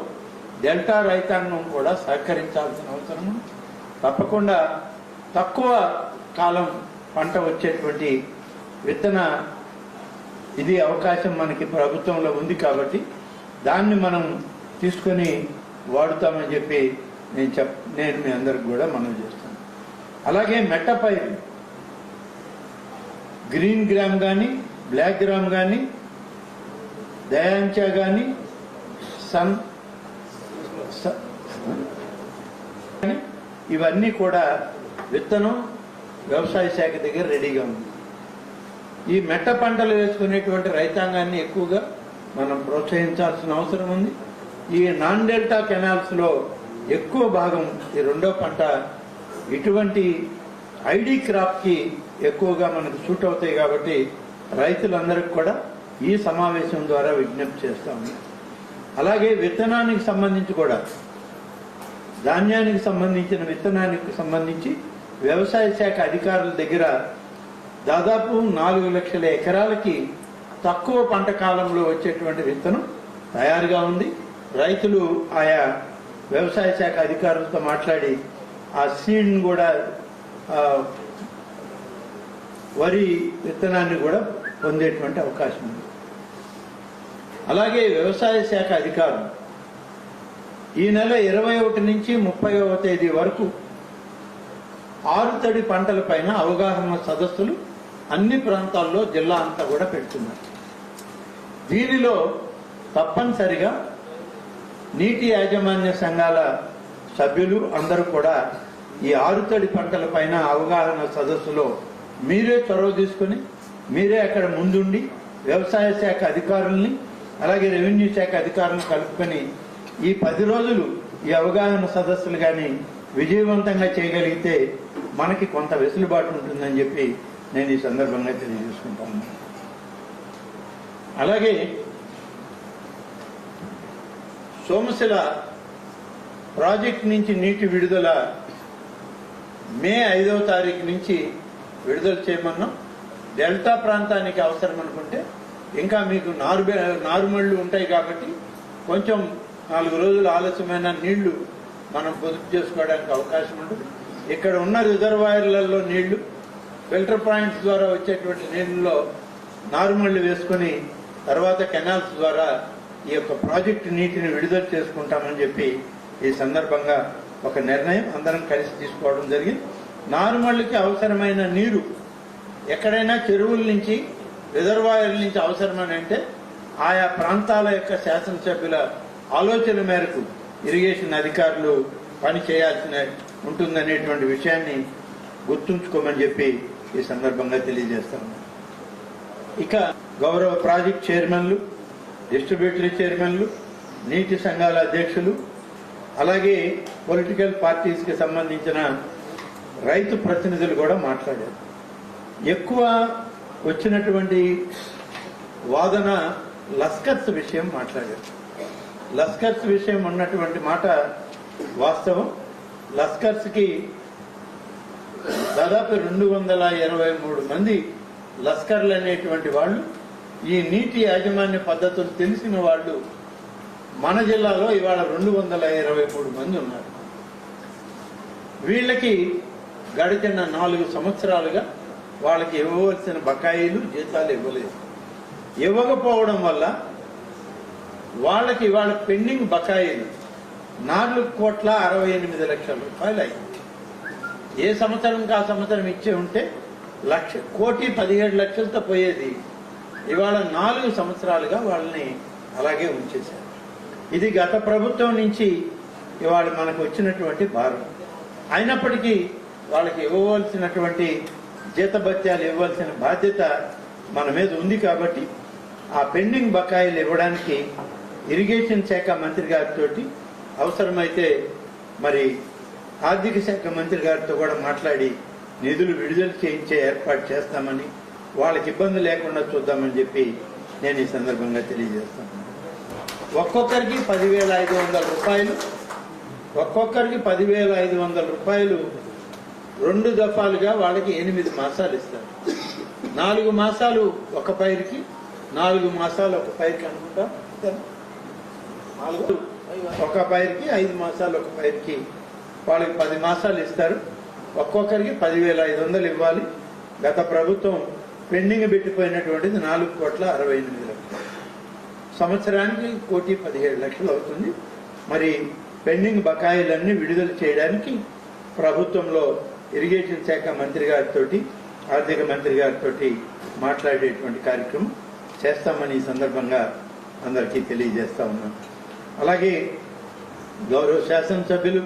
డెల్టా రైతాంగం కూడా సహకరించాల్సిన అవసరం ఉంది. తప్పకుండా తక్కువ కాలం పంట వచ్చేటువంటి విత్తన ఇది అవకాశం మనకి ప్రభుత్వంలో ఉంది కాబట్టి దాన్ని మనం తీసుకొని వాడుతామని చెప్పి నేను మీ అందరికి కూడా మనం చేస్తాను. అలాగే మెట్టపైరు గ్రీన్ గ్రామ్ కానీ బ్లాక్ గ్రామ్ కానీ దయాంచా కానీ ఇవన్నీ కూడా విత్తనం వ్యవసాయ శాఖ దగ్గర రెడీగా ఉంది. ఈ మెట్ట పంటలు వేసుకునేటువంటి రైతాంగాన్ని ఎక్కువగా మనం ప్రోత్సహించాల్సిన అవసరం ఉంది. ఈ నాన్ డెల్టా కెనాల్స్లో ఎక్కువ భాగం ఈ రెండో పంట ఇటువంటి ఐడి క్రాప్కి ఎక్కువగా మనకు సూట్ అవుతాయి. కాబట్టి రైతులందరికీ కూడా ఈ సమావేశం ద్వారా విజ్ఞప్తి చేస్తాము. అలాగే విత్తనానికి సంబంధించి కూడా, ధాన్యానికి సంబంధించిన విత్తనానికి సంబంధించి వ్యవసాయ శాఖ అధికారుల దగ్గర దాదాపు 4 లక్షల ఎకరాలకి తక్కువ పంట కాలంలో వచ్చేటువంటి విత్తనం తయారుగా ఉంది. రైతులు ఆయా వ్యవసాయ శాఖ అధికారులతో మాట్లాడి ఆ సీడ్ని కూడా వరి విత్తనాన్ని కూడా పొందేటువంటి అవకాశం ఉంది. అలాగే వ్యవసాయ శాఖ అధికారులు ఈ నెల 21 నుంచి 30వ తేదీ వరకు ఆరుతడి పంటల పైన అవగాహన సదస్సులు అన్ని ప్రాంతాల్లో జిల్లా అంతా కూడా పెడుతున్నారు. దీనిలో తప్పనిసరిగా నీటి యాజమాన్య సంఘాల సభ్యులు అందరూ కూడా ఈ ఆరుతడి పంటల పైన అవగాహన సదస్సులో మీరే చొరవ తీసుకుని మీరే అక్కడ ముందుండి వ్యవసాయ శాఖ అధికారుల్ని అలాగే రెవెన్యూ శాఖ అధికారులను కలుపుకొని ఈ 10 రోజులు ఈ అవగాహన సదస్సులు కానీ విజయవంతంగా చేయగలిగితే మనకి కొంత వెసులుబాటు ఉంటుందని చెప్పి నేను ఈ సందర్భంగా తెలియజేసుకుంటాను. అలాగే సోమశిల ప్రాజెక్ట్ నుంచి నీటి విడుదల మే 5వ తారీఖు నుంచి విడుదల చేయమన్నాం. డెల్టా ప్రాంతానికి అవసరం అనుకుంటే ఇంకా మీకు నారుమళ్లు ఉంటాయి కాబట్టి కొంచెం 4 రోజులు ఆలస్యమైన నీళ్లు మనం పొదుపు చేసుకోవడానికి అవకాశం ఉంటుంది. ఇక్కడ ఉన్న రిజర్వాయర్లలో నీళ్లు ఫిల్టర్ పాయింట్స్ ద్వారా వచ్చేటువంటి నీళ్లలో నారుమళ్లు వేసుకొని తర్వాత కెనాల్స్ ద్వారా ఈ యొక్క ప్రాజెక్టు నీటిని విడుదల చేసుకుంటామని చెప్పి ఈ సందర్భంగా ఒక నిర్ణయం అందరం కలిసి తీసుకోవడం జరిగింది. నారుమళ్ళకి అవసరమైన నీరు ఎక్కడైనా చెరువుల నుంచి రిజర్వాయర్ల నుంచి అవసరమని అంటే ఆయా ప్రాంతాల యొక్క శాసనసభ్యుల ఆలోచన మేరకు ఇరిగేషన్ అధికారులు పని చేయాల్సిన ఉంటుందనేటువంటి విషయాన్ని గుర్తుంచుకోమని చెప్పి ఈ సందర్భంగా తెలియజేస్తాను. ఇక గౌరవ ప్రాజెక్ట్ చైర్మన్లు, డిస్ట్రిబ్యూటరీ చైర్మన్లు, నీటి సంఘాల అధ్యక్షులు, అలాగే పొలిటికల్ పార్టీస్కి సంబంధించిన రైతు ప్రతినిధులు కూడా మాట్లాడారు. ఎక్కువ వచ్చినటువంటి వాదన లస్కర్స్ విషయం మాట్లాడారు. లస్కర్స్ విషయం ఉన్నటువంటి మాట వాస్తవం. లస్కర్స్కి దాదాపు 223 మంది లస్కర్లు అనేటువంటి వాళ్ళు, ఈ నీటి యాజమాన్య పద్ధతులు తెలిసిన వాళ్ళు మన జిల్లాలో ఇవాళ 223 మంది ఉన్నారు. వీళ్ళకి గడిచిన 4 సంవత్సరాలుగా వాళ్ళకి ఇవ్వవలసిన బకాయిలు జీతాలు ఇవ్వలేదు. ఇవ్వకపోవడం వల్ల వాళ్ళకి ఇవాళ పెండింగ్ బకాయిలు 4,68,00,000 రూపాయలు అయ్యింది. ఏ సంవత్సరంకి ఆ సంవత్సరం ఇచ్చే ఉంటే 1,17,00,000తో పోయేది. ఇవాళ 4 సంవత్సరాలుగా వాళ్ళని అలాగే ఉంచేశారు. ఇది గత ప్రభుత్వం నుంచి ఇవాళ మనకు వచ్చినటువంటి భారం. అయినప్పటికీ వాళ్ళకి ఇవ్వవలసినటువంటి జీతభత్యాలు ఇవ్వాల్సిన బాధ్యత మన మీద ఉంది. కాబట్టి ఆ పెండింగ్ బకాయిలు ఇవ్వడానికి ఇరిగేషన్ శాఖ మంత్రి గారితో, అవసరమైతే మరి ఆర్థిక శాఖ మంత్రి గారితో కూడా మాట్లాడి నిధులు విడుదల చేయించే ఏర్పాటు చేస్తామని, వాళ్ళకి ఇబ్బంది లేకుండా చూద్దామని చెప్పి నేను ఈ సందర్భంగా తెలియజేస్తాను. ఒక్కొక్కరికి 10,500 రూపాయలు, ఒక్కొక్కరికి 10,500 రూపాయలు 2 దఫాలుగా వాళ్ళకి 8 మాసాలు ఇస్తారు. 4 మాసాలు ఒక పైరుకి, 4 మాసాలు ఒక పైరుకి అనుకుంటా, ఒక పైరుకి 5 మాసాలు ఒక పైరుకి వాళ్ళకి 10 మాసాలు ఇస్తారు. ఒక్కొక్కరికి 10,500 ఇవ్వాలి. గత ప్రభుత్వం పెండింగ్ పెట్టిపోయినటువంటిది 4,68,00,000. సంవత్సరానికి 1,17,00,000 అవుతుంది. మరి పెండింగ్ బకాయిలన్నీ విడుదల చేయడానికి ప్రభుత్వంలో ఇరిగేషన్ శాఖ మంత్రి గారితో, ఆర్థిక మంత్రి గారితో మాట్లాడేటువంటి కార్యక్రమం చేస్తామని ఈ సందర్భంగా అందరికీ తెలియజేస్తా ఉన్నాం. అలాగే గౌరవ శాసనసభ్యులు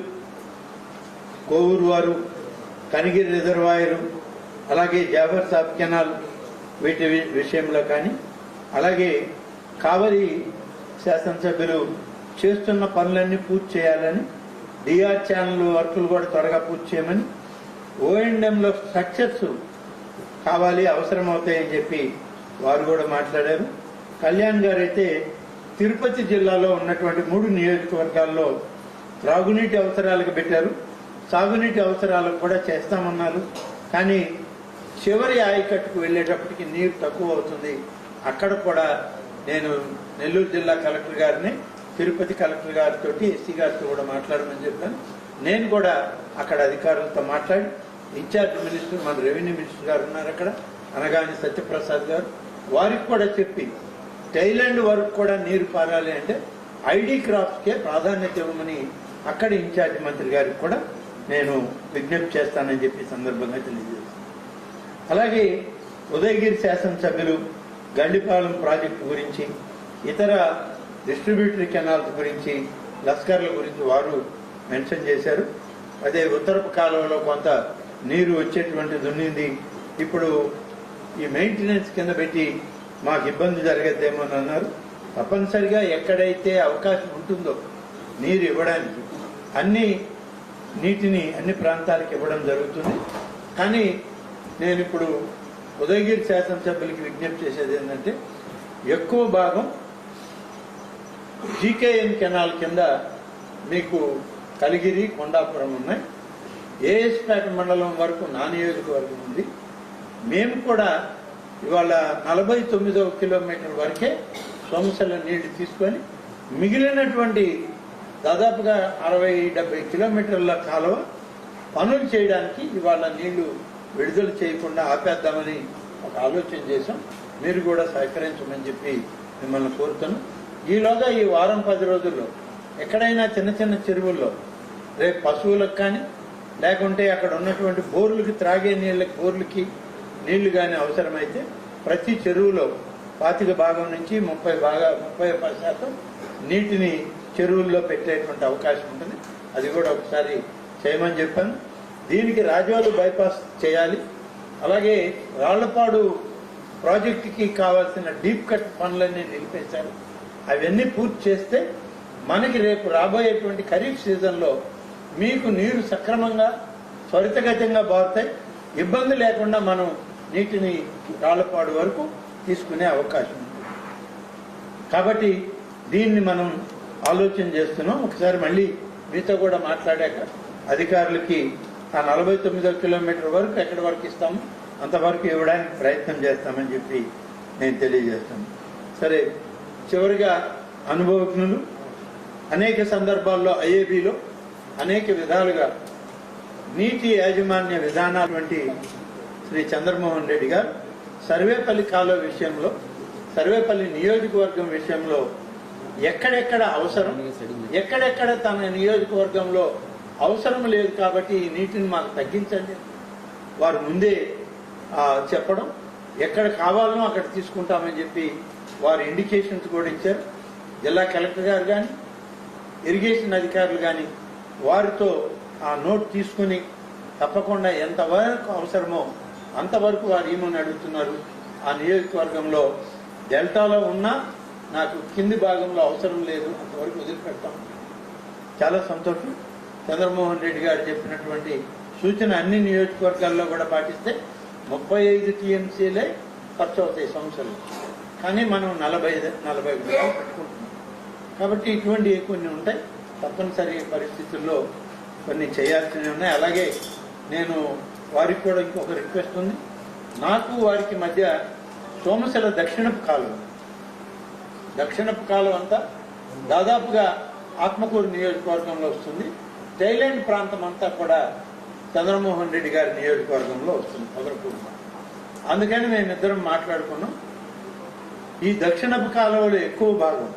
కోవూరు వారు కనిగిరి రిజర్వాయరు, అలాగే జాఫర్ సాబ్ కెనాల్ వీటి విషయంలో కానీ, అలాగే కావలి శాసనసభ్యులు చేస్తున్న పనులన్నీ పూర్తి చేయాలని, డిఆర్ ఛానల్ వర్కులు కూడా త్వరగా పూర్తి చేయమని, ఓఎండ్ఎంలో స్ట్రక్చర్స్ కావాలి, అవసరం అవుతాయని చెప్పి వారు కూడా మాట్లాడారు. కళ్యాణ్ గారు అయితే తిరుపతి జిల్లాలో ఉన్నటువంటి 3 నియోజకవర్గాల్లో త్రాగునీటి అవసరాలకు పెట్టారు, సాగునీటి అవసరాలకు కూడా చేస్తామన్నారు. కానీ చివరి ఆయకట్టుకు వెళ్ళేటప్పటికి నీరు తక్కువ అవుతుంది. అక్కడ కూడా నేను నెల్లూరు జిల్లా కలెక్టర్ గారిని, తిరుపతి కలెక్టర్ గారితో, ఎస్సీ గారితో కూడా మాట్లాడమని చెప్పాను. నేను కూడా అక్కడ అధికారులతో మాట్లాడి, ఇన్ఛార్జ్ మినిస్టర్ మన రెవెన్యూ మినిస్టర్ గారు ఉన్నారు అక్కడ, అనగాని సత్యప్రసాద్ గారు, వారికి కూడా చెప్పి థైలాండ్ వరకు కూడా నీరు పారాలి అంటే ఐడి క్రాప్స్కే ప్రాధాన్యత ఇవ్వమని అక్కడ ఇన్ఛార్జ్ మంత్రి గారికి కూడా నేను విజ్ఞప్తి చేస్తానని చెప్పి సందర్భంగా తెలియజేస్తాను. అలాగే ఉదయగిరి శాసనసభ్యులు గండిపాలెం ప్రాజెక్టు గురించి, ఇతర డిస్ట్రిబ్యూటరీ కెనాల్స్ గురించి, లస్కర్ల గురించి వారు మెన్షన్ చేశారు. అదే ఉత్తరపు కాలువలో కొంత నీరు వచ్చేటువంటిది ఉన్నింది. ఇప్పుడు ఈ మెయింటెనెన్స్ కింద పెట్టి మాకు ఇబ్బంది జరగద్దేమో అని అన్నారు. తప్పనిసరిగా ఎక్కడైతే అవకాశం ఉంటుందో నీరు ఇవ్వడానికి నీటిని అన్ని ప్రాంతాలకు ఇవ్వడం జరుగుతుంది. కానీ నేను ఇప్పుడు ఉదయగిరి శాసనసభ్యులకి విజ్ఞప్తి చేసేది ఏంటంటే, ఎక్కువ భాగం జీకేఎన్ కెనాల్ కింద మీకు కలిగిరి, కొండాపురం ఉన్నాయి. ఏఎస్పేట మండలం వరకు నా నియోజకవర్గం ఉంది. మేము కూడా ఇవాళ 49వ కిలోమీటర్ వరకే సోమశల నీళ్లు తీసుకొని మిగిలినటువంటి దాదాపుగా 60-70 కిలోమీటర్ల కాలువ పనులు చేయడానికి ఇవాళ నీళ్లు విడుదల చేయకుండా ఆపేద్దామని ఒక ఆలోచన చేశాం. మీరు కూడా సహకరించమని చెప్పి మిమ్మల్ని కోరుతాను. ఈలోగా ఈ వారం 10 రోజుల్లో ఎక్కడైనా చిన్న చిన్న చెరువుల్లో రేపు పశువులకు కానీ, లేకుంటే అక్కడ ఉన్నటువంటి బోర్లకి, త్రాగే నీళ్ళకి, బోర్లకి నీళ్లు కానీ అవసరమైతే ప్రతి చెరువులో 25 భాగం నుంచి 30% నీటిని చెరువుల్లో పెట్టేటువంటి అవకాశం ఉంటుంది. అది కూడా ఒకసారి చేయమని చెప్పాను. దీనికి రాజోలు బైపాస్ చేయాలి. అలాగే రాళ్లపాడు ప్రాజెక్టుకి కావాల్సిన డీప్ కట్ పనులన్నీ నిలిపేశారు. అవన్నీ పూర్తి చేస్తే మనకి రేపు రాబోయేటువంటి ఖరీఫ్ సీజన్లో మీకు నీరు సక్రమంగా త్వరితగతంగా బారుతాయి. ఇబ్బంది లేకుండా మనం నీటిని రాళ్లపాడు వరకు తీసుకునే అవకాశం ఉంది. కాబట్టి దీన్ని మనం ఆలోచన చేస్తున్నాం. ఒకసారి మళ్ళీ మీతో కూడా మాట్లాడాక అధికారులకి ఆ 49వ కిలోమీటర్ వరకు ఎక్కడి వరకు ఇస్తాము అంతవరకు ఇవ్వడానికి ప్రయత్నం చేస్తామని చెప్పి నేను తెలియజేస్తాను. సరే, చివరిగా అనుభవజ్ఞులు అనేక సందర్భాల్లో ఐఏబీలో అనేక విధాలుగా నీటి యాజమాన్య విధానాటువంటి శ్రీ చంద్రమోహన్ రెడ్డి గారు సర్వేపల్లి కాలువ విషయంలో, సర్వేపల్లి నియోజకవర్గం విషయంలో ఎక్కడెక్కడ అవసరం, ఎక్కడెక్కడ తన నియోజకవర్గంలో అవసరం లేదు కాబట్టి ఈ నీటిని మాకు తగ్గించండి వారు ముందే చెప్పడం, ఎక్కడ కావాలనో అక్కడ తీసుకుంటామని చెప్పి వారు ఇండికేషన్స్ కూడా ఇచ్చారు. జిల్లా కలెక్టర్ గారు కానీ, ఇరిగేషన్ అధికారులు కానీ వారితో ఆ నోట్ తీసుకుని తప్పకుండా ఎంతవరకు అవసరమో అంతవరకు వారు ఏమని అడుగుతున్నారు. ఆ నియోజకవర్గంలో డెల్టాలో ఉన్నా నాకు కింది భాగంలో అవసరం లేదు, అంతవరకు వదిలిపెడతాం. చాలా సంతోషం. చంద్రమోహన్ రెడ్డి గారు చెప్పినటువంటి సూచన అన్ని నియోజకవర్గాల్లో కూడా పాటిస్తే 35 టీఎంసీలే ఖర్చు అవుతాయి సంవత్సరాలు. కానీ మనం 40 పెట్టుకుంటున్నాం. కాబట్టి ఇటువంటి కొన్ని ఉంటాయి. తప్పనిసరి పరిస్థితుల్లో కొన్ని చేయాల్సినవి ఉన్నాయి. అలాగే నేను వారికి కూడా ఇంకొక రిక్వెస్ట్ ఉంది. నాకు వారికి మధ్య సోమశల దక్షిణపు కాలువ అంతా దాదాపుగా ఆత్మకూరు నియోజకవర్గంలో వస్తుంది. థైలాండ్ ప్రాంతం అంతా కూడా చంద్రమోహన్ రెడ్డి గారి నియోజకవర్గంలో వస్తుంది, పొదరకూరు. అందుకని మేమిద్దరం మాట్లాడుకున్నాం, ఈ దక్షిణపు కాలువలో ఎక్కువ భాగం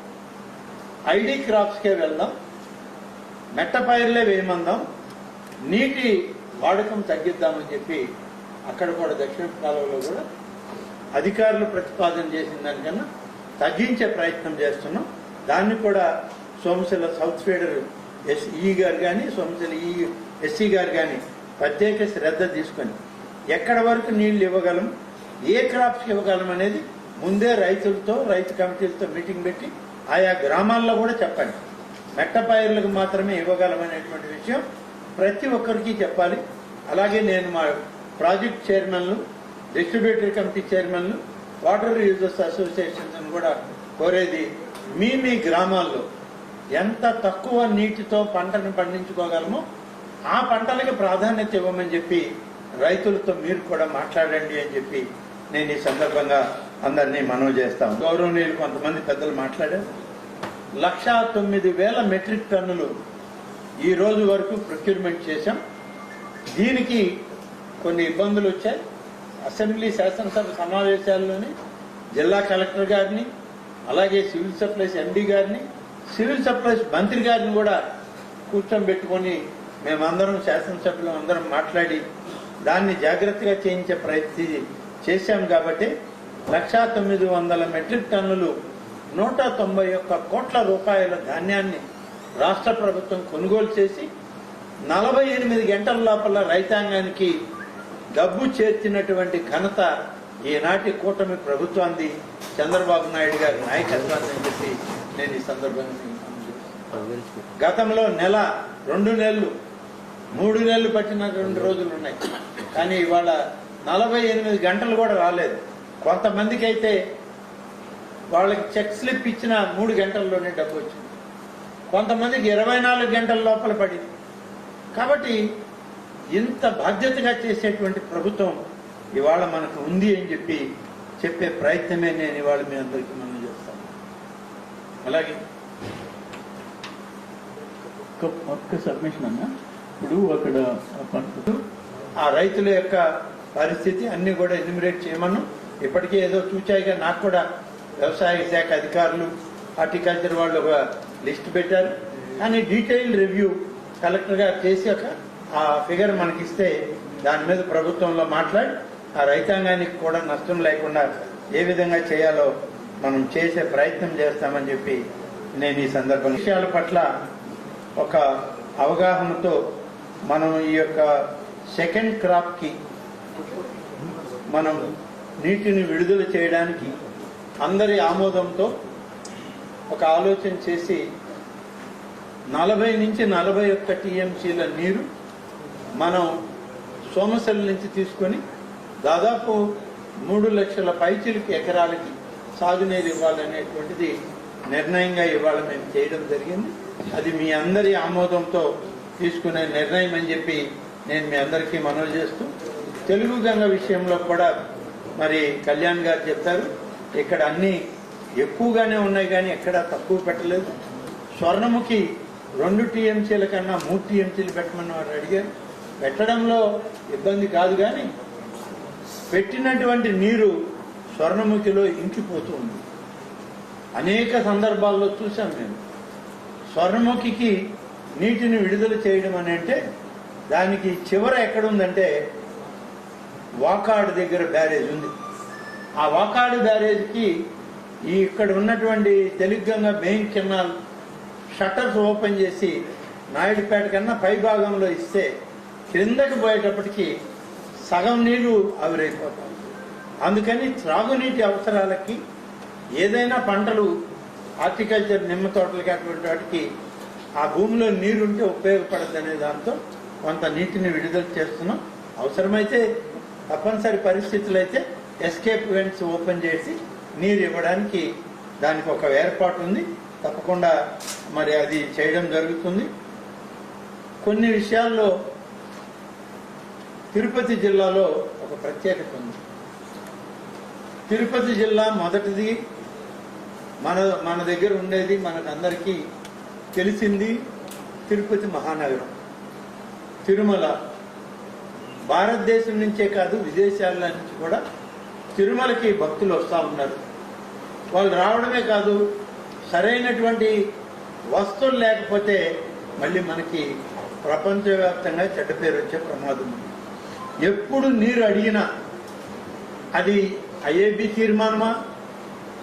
ఐడి క్రాప్స్కే వెళ్దాం, మెట్ట పైర్లే వేయమందాం, నీటి వాడకం తగ్గిద్దామని చెప్పి అక్కడ కూడా దక్షిణపు కాలువలో కూడా అధికారులు ప్రతిపాదన చేసిన దానికన్నా తగ్గించే ప్రయత్నం చేస్తున్నాం. దాన్ని కూడా సోమశిల సౌత్ ఫీడర్ ఎస్ఈ గారు కానీ, సోమశిల ఎస్సీ గారు కానీ ప్రత్యేక శ్రద్ధ తీసుకొని ఎక్కడ వరకు నీళ్లు ఇవ్వగలం, ఏ క్రాప్స్కి ఇవ్వగలం అనేది ముందే రైతులతో, రైతు కమిటీలతో మీటింగ్ పెట్టి ఆయా గ్రామాల్లో కూడా చెప్పండి. మెట్ట పైర్లకు మాత్రమే ఇవ్వగలమనేటువంటి విషయం ప్రతి ఒక్కరికి చెప్పాలి. అలాగే నేను మా ప్రాజెక్ట్ చైర్మన్లు, డిస్ట్రిబ్యూటరీ కమిటీ చైర్మన్లు, వాటర్ యూజర్స్ అసోసియేషన్స్ కూడా కోరేది, మీ గ్రామాల్లో ఎంత తక్కువ నీటితో పంటను పండించుకోగలమో ఆ పంటలకు ప్రాధాన్యత ఇవ్వమని చెప్పి రైతులతో మీరు కూడా మాట్లాడండి అని చెప్పి నేను ఈ సందర్భంగా అందరినీ మనవి చేస్తాం. గౌరవనీయులు కొంతమంది పెద్దలు మాట్లాడారు. 1,09,000 మెట్రిక్ టన్నులు ఈ రోజు వరకు ప్రొక్యూర్మెంట్ చేశాం. దీనికి కొన్ని ఇబ్బందులు వచ్చాయి. అసెంబ్లీ శాసనసభ సమావేశాల్లోని జిల్లా కలెక్టర్ గారిని, అలాగే సివిల్ సప్లైస్ ఎండీ గారిని, సివిల్ సప్లైస్ మంత్రి గారిని కూడా కూర్చోబెట్టుకొని మేమందరం శాసనసభలో అందరం మాట్లాడి దాన్ని జాగ్రత్తగా చేయించే ప్రయత్నం చేశాం. కాబట్టి 1,900 మెట్రిక్ టన్నులు 191 కోట్ల రూపాయల ధాన్యాన్ని రాష్ట్ర ప్రభుత్వం కొనుగోలు చేసి 48 గంటల లోపల రైతాంగానికి డబ్బు చేర్చినటువంటి ఘనత ఈనాటి కూటమి ప్రభుత్వాన్ని, చంద్రబాబు నాయుడు గారి నాయకత్వాన్ని అని చెప్పి నేను ఈ సందర్భంగా గతంలో నెల, 2 నెలలు, 3 నెలలు పట్టినటువంటి రోజులు ఉన్నాయి. కానీ ఇవాళ 48 గంటలు కూడా రాలేదు. కొంతమందికి అయితే వాళ్ళకి చెక్ స్లిప్ ఇచ్చిన 3 గంటల్లోనే డబ్బు వచ్చింది, కొంతమందికి 24 గంటల లోపల పడింది. కాబట్టి ఇంత బాధ్యతగా చేసేటువంటి ప్రభుత్వం ఇవాళ మనకు ఉంది అని చెప్పి చెప్పే ప్రయత్నమే నేను ఇవాళ మీ అందరికీ మనం చేస్తాను. అలాగే ఒక్క సబ్మిషన్ అన్నా, ఇప్పుడు అక్కడ ఆ రైతుల యొక్క పరిస్థితి అన్ని కూడా ఎన్యూమరేట్ చేయమను. ఇప్పటికే ఏదో చూచాయిగా నాకు కూడా వ్యవసాయ శాఖ అధికారులు, హార్టికల్చర్ వాళ్ళు ఒక లిస్ట్ పెట్టారు. కానీ డీటెయిల్డ్ రివ్యూ కలెక్టర్ గారు చేసి ఆ ఫిగర్ మనకిస్తే దాని మీద ప్రభుత్వంలో మాట్లాడి ఆ రైతాంగానికి కూడా నష్టం లేకుండా ఏ విధంగా చేయాలో మనం చేసే ప్రయత్నం చేస్తామని చెప్పి నేను ఈ సందర్భంగా విషయాల పట్ల ఒక అవగాహనతో మనం ఈ యొక్క సెకండ్ క్రాప్కి మనం నీటిని విడుదల చేయడానికి అందరి ఆమోదంతో ఒక ఆలోచన చేసి 40 నుంచి 41 టీఎంసీల నీరు మనం సోమశిల నుంచి తీసుకొని దాదాపు 3 లక్షల పైచిలకు ఎకరాలకి సాగునీరు ఇవ్వాలనేటువంటిది నిర్ణయంగా ఇవాళ మేము చేయడం జరిగింది. అది మీ అందరి ఆమోదంతో తీసుకునే నిర్ణయం అని చెప్పి నేను మీ అందరికీ మనవి చేస్తూ, తెలుగు గంగ విషయంలో కూడా మరి కళ్యాణ్ గారు చెప్తారు, ఇక్కడ అన్ని ఎక్కువగానే ఉన్నాయి కానీ ఎక్కడా తక్కువ పెట్టలేదు. స్వర్ణముఖి 2 టీఎంసీల కన్నా 3 టీఎంసీలు పెట్టమని వారు అడిగారు. పెట్టడంలో ఇబ్బంది కాదు, కానీ పెట్టినటువంటి నీరు స్వర్ణముఖిలో ఇంకిపోతూ ఉంది. అనేక సందర్భాల్లో చూసాం మేము. స్వర్ణముఖికి నీటిని విడుదల చేయడం అని అంటే దానికి చివర ఎక్కడుందంటే వాకాడు దగ్గర బ్యారేజ్ ఉంది. ఆ వాకాడు బ్యారేజ్కి ఇక్కడ ఉన్నటువంటి Telugu Ganga main canal shutters open చేసి నాయుడుపేట కన్నా పై భాగంలో ఇస్తే క్రిందకి పోయేటప్పటికి సగం నీళ్లు ఆవిరైపోతాయి. అందుకని త్రాగునీటి అవసరాలకి ఏదైనా పంటలు, హార్టికల్చర్, నిమ్మ తోటలకి అటువంటి వాటికి ఆ భూమిలో నీరుంటే ఉపయోగపడదు అనే దాంతో కొంత నీటిని విడుదల చేస్తున్నాం. అవసరమైతే తప్పనిసరి పరిస్థితులు అయితే ఎస్కేప్ వెంట్స్ ఓపెన్ చేసి నీరు ఇవ్వడానికి దానికి ఒక ఏర్పాటు ఉంది. తప్పకుండా మరి అది చేయడం జరుగుతుంది. కొన్ని విషయాల్లో తిరుపతి జిల్లాలో ఒక ప్రత్యేకత ఉంది. తిరుపతి జిల్లా మొదటిది మన దగ్గర ఉండేది, మనకందరికీ తెలిసింది తిరుపతి మహానగరం. తిరుమల భారతదేశం నుంచే కాదు, విదేశాల నుంచి కూడా తిరుమలకి భక్తులు వస్తూ ఉన్నారు. వాళ్ళు రావడమే కాదు, సరైనటువంటి వస్తువులు లేకపోతే మళ్ళీ మనకి ప్రపంచవ్యాప్తంగా చెడ్డ పేరు వచ్చే ప్రమాదం ఉంది. ఎప్పుడు నీరు అడిగినా అది ఐఏబీ తీర్మానమా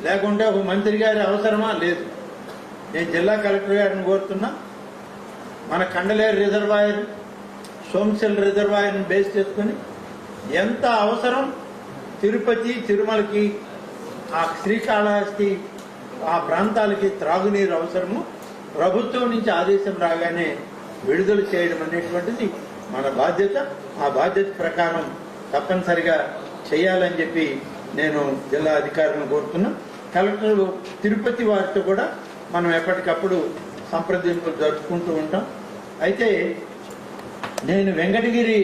లేకుంటే ఒక మంత్రి గారి అవసరమా లేదు. నేను జిల్లా కలెక్టర్ గారిని కోరుతున్నా, మన కండలేరు రిజర్వాయర్ సోమశిల రిజర్వాయర్ని బేస్ చేసుకొని ఎంత అవసరం తిరుపతి తిరుమలకి ఆ శ్రీకాళహస్తి ఆ ప్రాంతాలకి త్రాగునీరు అవసరము ప్రభుత్వం నుంచి ఆదేశం రాగానే విడుదల చేయడం అనేటువంటిది మన బాధ్యత. ఆ బాధ్యత ప్రకారం తప్పనిసరిగా చేయాలని చెప్పి నేను జిల్లా అధికారులను కోరుతున్నా. కలెక్టర్ తిరుపతి వారితో కూడా మనం ఎప్పటికప్పుడు సంప్రదింపులు జరుపుకుంటూ ఉంటాం. అయితే నేను వెంకటగిరి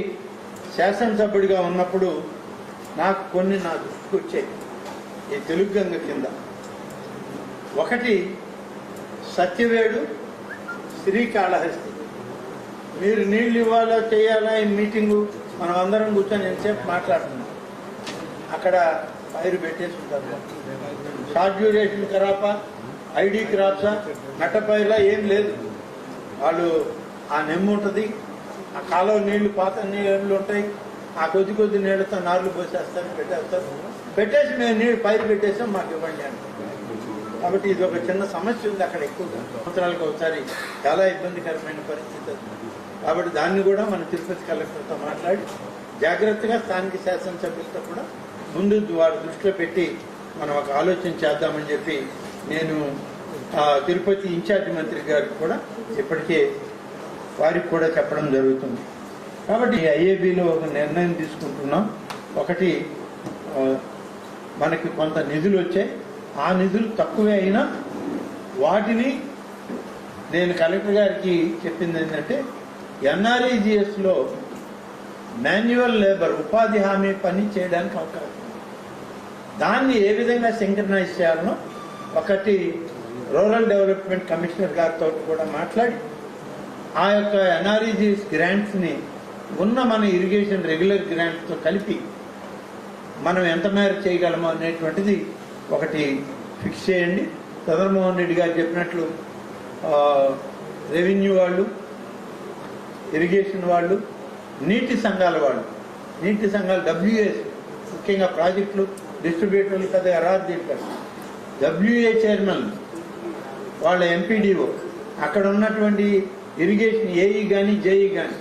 శాసనసభ్యుడిగా ఉన్నప్పుడు నాకు కొన్ని నా దృష్టికి వచ్చాయి ఈ తెలుగు గంగ కింద. ఒకటి సత్యవేడు శ్రీకాళహస్తి. మీరు నీళ్లు ఇవ్వాలా చేయాలా ఈ మీటింగు మనం అందరం కూర్చొని ఎంతసేపు మాట్లాడుతున్నాం. అక్కడ పైరు పెట్టేసి ఉంటారు. షార్ట్ డ్యూరేషన్ క్రాపా, ఐడి క్రాప్సా, నట్టపైరులా ఏం లేదు. వాళ్ళు ఆ నెమ్ము ఉంటుంది, ఆ కాలువ నీళ్లు పాత నీళ్ళు ఉంటాయి, ఆ కొద్ది కొద్ది నీళ్లతో నార్లు పోసేస్తారు, పెట్టేసి మేము నీళ్ళు పైరు పెట్టేసాం మాకు ఇవ్వండి అంటే. కాబట్టి ఇది ఒక చిన్న సమస్య ఉంది అక్కడ. ఎక్కువగా సంవత్సరాలకు ఒకసారి చాలా ఇబ్బందికరమైన పరిస్థితి. కాబట్టి దాన్ని కూడా మన తిరుపతి కలెక్టర్తో మాట్లాడి జాగ్రత్తగా స్థానిక శాసనసభ్యులతో కూడా ముందు వారి దృష్టిలో పెట్టి మనం ఒక ఆలోచన చేద్దామని చెప్పి నేను తిరుపతి ఇన్ఛార్జి మంత్రి గారికి కూడా ఇప్పటికే వారికి కూడా చెప్పడం జరుగుతుంది. కాబట్టి ఐఏబీలో ఒక నిర్ణయం తీసుకుంటున్నాం. ఒకటి, మనకి కొంత నిధులు వచ్చాయి, ఆ నిధులు తక్కువే అయినా వాటిని నేను కలెక్టర్ గారికి చెప్పింది ఏంటంటే ఎన్ఆర్ఈజిఎస్లో మాన్యువల్ లేబర్ ఉపాధి హామీ పని చేయడానికి అవకాశం, దాన్ని ఏ విధంగా సింక్రనైజ్ చేయాలనో ఒకటి రూరల్ డెవలప్మెంట్ కమిషనర్ గారితో కూడా మాట్లాడి ఆ యొక్క ఎన్ఆర్ఈజిఎస్ గ్రాంట్స్ని ఉన్న మన ఇరిగేషన్ రెగ్యులర్ గ్రాంట్స్తో కలిపి మనం ఎంత మేర చేయగలమో అనేటువంటిది ఒకటి ఫిక్స్ చేయండి. చంద్రమోహన్ రెడ్డి గారు చెప్పినట్లు రెవెన్యూ వాళ్ళు, ఇరిగేషన్ వాళ్ళు, నీటి సంఘాల వాళ్ళు, నీటి సంఘాలు డబ్ల్యూఏస్ ముఖ్యంగా ప్రాజెక్టులు డిస్ట్రిబ్యూటర్లు పెద్దగా రాదు దీంట్లో. డబ్ల్యూఏ చైర్మన్ వాళ్ళ ఎంపీడీఓ, అక్కడ ఉన్నటువంటి ఇరిగేషన్ ఏఈ కానీ జేఈ కానీ,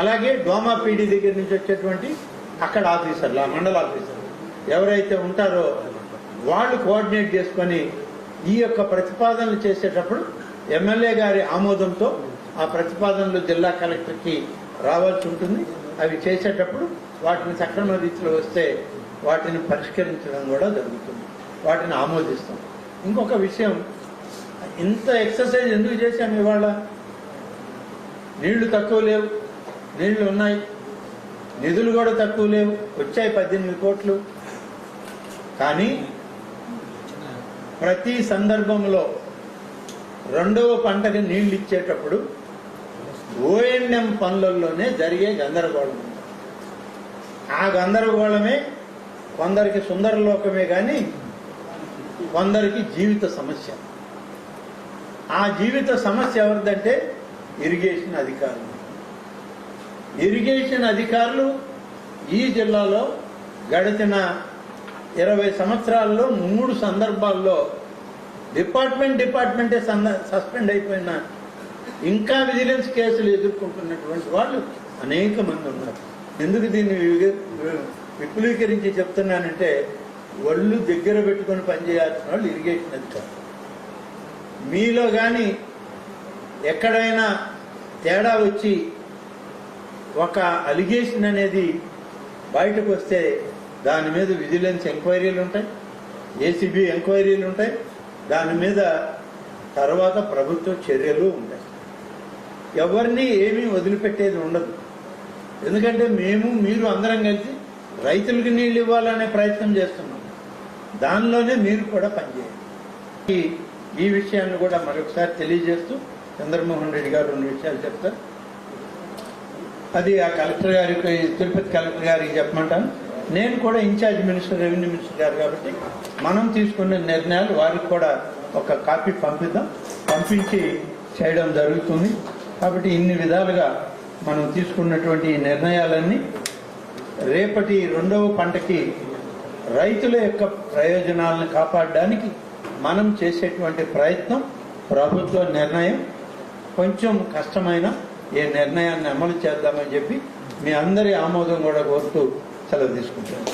అలాగే డోమా పీడీ దగ్గర నుంచి వచ్చేటువంటి అక్కడ ఆఫీసర్లు, ఆ మండల ఆఫీసర్లు ఎవరైతే ఉంటారో వాళ్ళు కోఆర్డినేట్ చేసుకొని ఈ యొక్క ప్రతిపాదనలు చేసేటప్పుడు ఎమ్మెల్యే గారి ఆమోదంతో ఆ ప్రతిపాదనలు జిల్లా కలెక్టర్కి రావాల్సి ఉంటుంది. అవి చేసేటప్పుడు వాటిని సక్రమ రీతిలో వస్తే వాటిని పరిష్కరించడం కూడా జరుగుతుంది, వాటిని ఆమోదిస్తాం. ఇంకొక విషయం, ఇంత ఎక్సర్సైజ్ ఎందుకు చేశాము ఇవాళ? నీళ్లు తక్కువ లేవు, నీళ్లు ఉన్నాయి, నిధులు కూడా తక్కువ లేవు, వచ్చాయి 18 కోట్లు. కానీ ప్రతి సందర్భంలో రెండవ పంటకి నీళ్లు ఇచ్చేటప్పుడు ఓఎన్ఎం పనులలోనే జరిగే గందరగోళం. ఆ గందరగోళమే కొందరికి సుందరలోకమే కానీ కొందరికి జీవిత సమస్య. ఆ జీవిత సమస్య ఎవరిదంటే ఇరిగేషన్ అధికారులు. ఇరిగేషన్ అధికారులు ఈ జిల్లాలో గడిచిన 20 సంవత్సరాల్లో 3 సందర్భాల్లో డిపార్ట్మెంటే సస్పెండ్ అయిపోయిన, ఇంకా విజిలెన్స్ కేసులు ఎదుర్కొంటున్నటువంటి వాళ్ళు అనేక మంది ఉన్నారు. ఎందుకు దీన్ని విపులీకరించి చెప్తున్నానంటే ఒళ్ళు దగ్గర పెట్టుకొని పనిచేయాల్సిన వాళ్ళు ఇరిగేషన్ అధికారులు. మీలో కానీ ఎక్కడైనా తేడా వచ్చి ఒక అలిగేషన్ అనేది బయటకు వస్తే దాని మీద విజిలెన్స్ ఎంక్వైరీలు ఉంటాయి, ఏసీబీ ఎంక్వైరీలు ఉంటాయి, దాని మీద తర్వాత ప్రభుత్వ చర్యలు ఉంటాయి. ఎవరిని ఏమీ వదిలిపెట్టేది ఉండదు. ఎందుకంటే మీరు అందరం కలిసి రైతులకు నీళ్ళు ఇవ్వాలనే ప్రయత్నం చేస్తున్నాం. దానిలోనే మీరు కూడా పనిచేయాలి. ఈ విషయాన్ని కూడా మరొకసారి తెలియజేస్తూ చంద్రమోహన్ రెడ్డి గారు 2 విషయాలు చెప్తారు. అది ఆ కలెక్టర్ గారికి, తిరుపతి కలెక్టర్ గారికి చెప్పమంటాను. నేను కూడా ఇన్ఛార్జ్ మినిస్టర్, రెవెన్యూ మినిస్టర్ గారు కాబట్టి మనం తీసుకున్న నిర్ణయాలు వారికి కూడా ఒక కాపీ పంపించి చేయడం జరుగుతుంది. కాబట్టి ఇన్ని విధాలుగా మనం తీసుకున్నటువంటి నిర్ణయాలన్నీ రేపటి రెండవ పంటకి రైతుల యొక్క ప్రయోజనాలను కాపాడడానికి మనం చేసేటువంటి ప్రయత్నం, ప్రభుత్వ నిర్ణయం కొంచెం కష్టమైన ఈ నిర్ణయాన్ని అమలు చేద్దామని చెప్పి మీ అందరి ఆమోదం కూడా కోరుతూ సెలవు తీసుకుంటాను.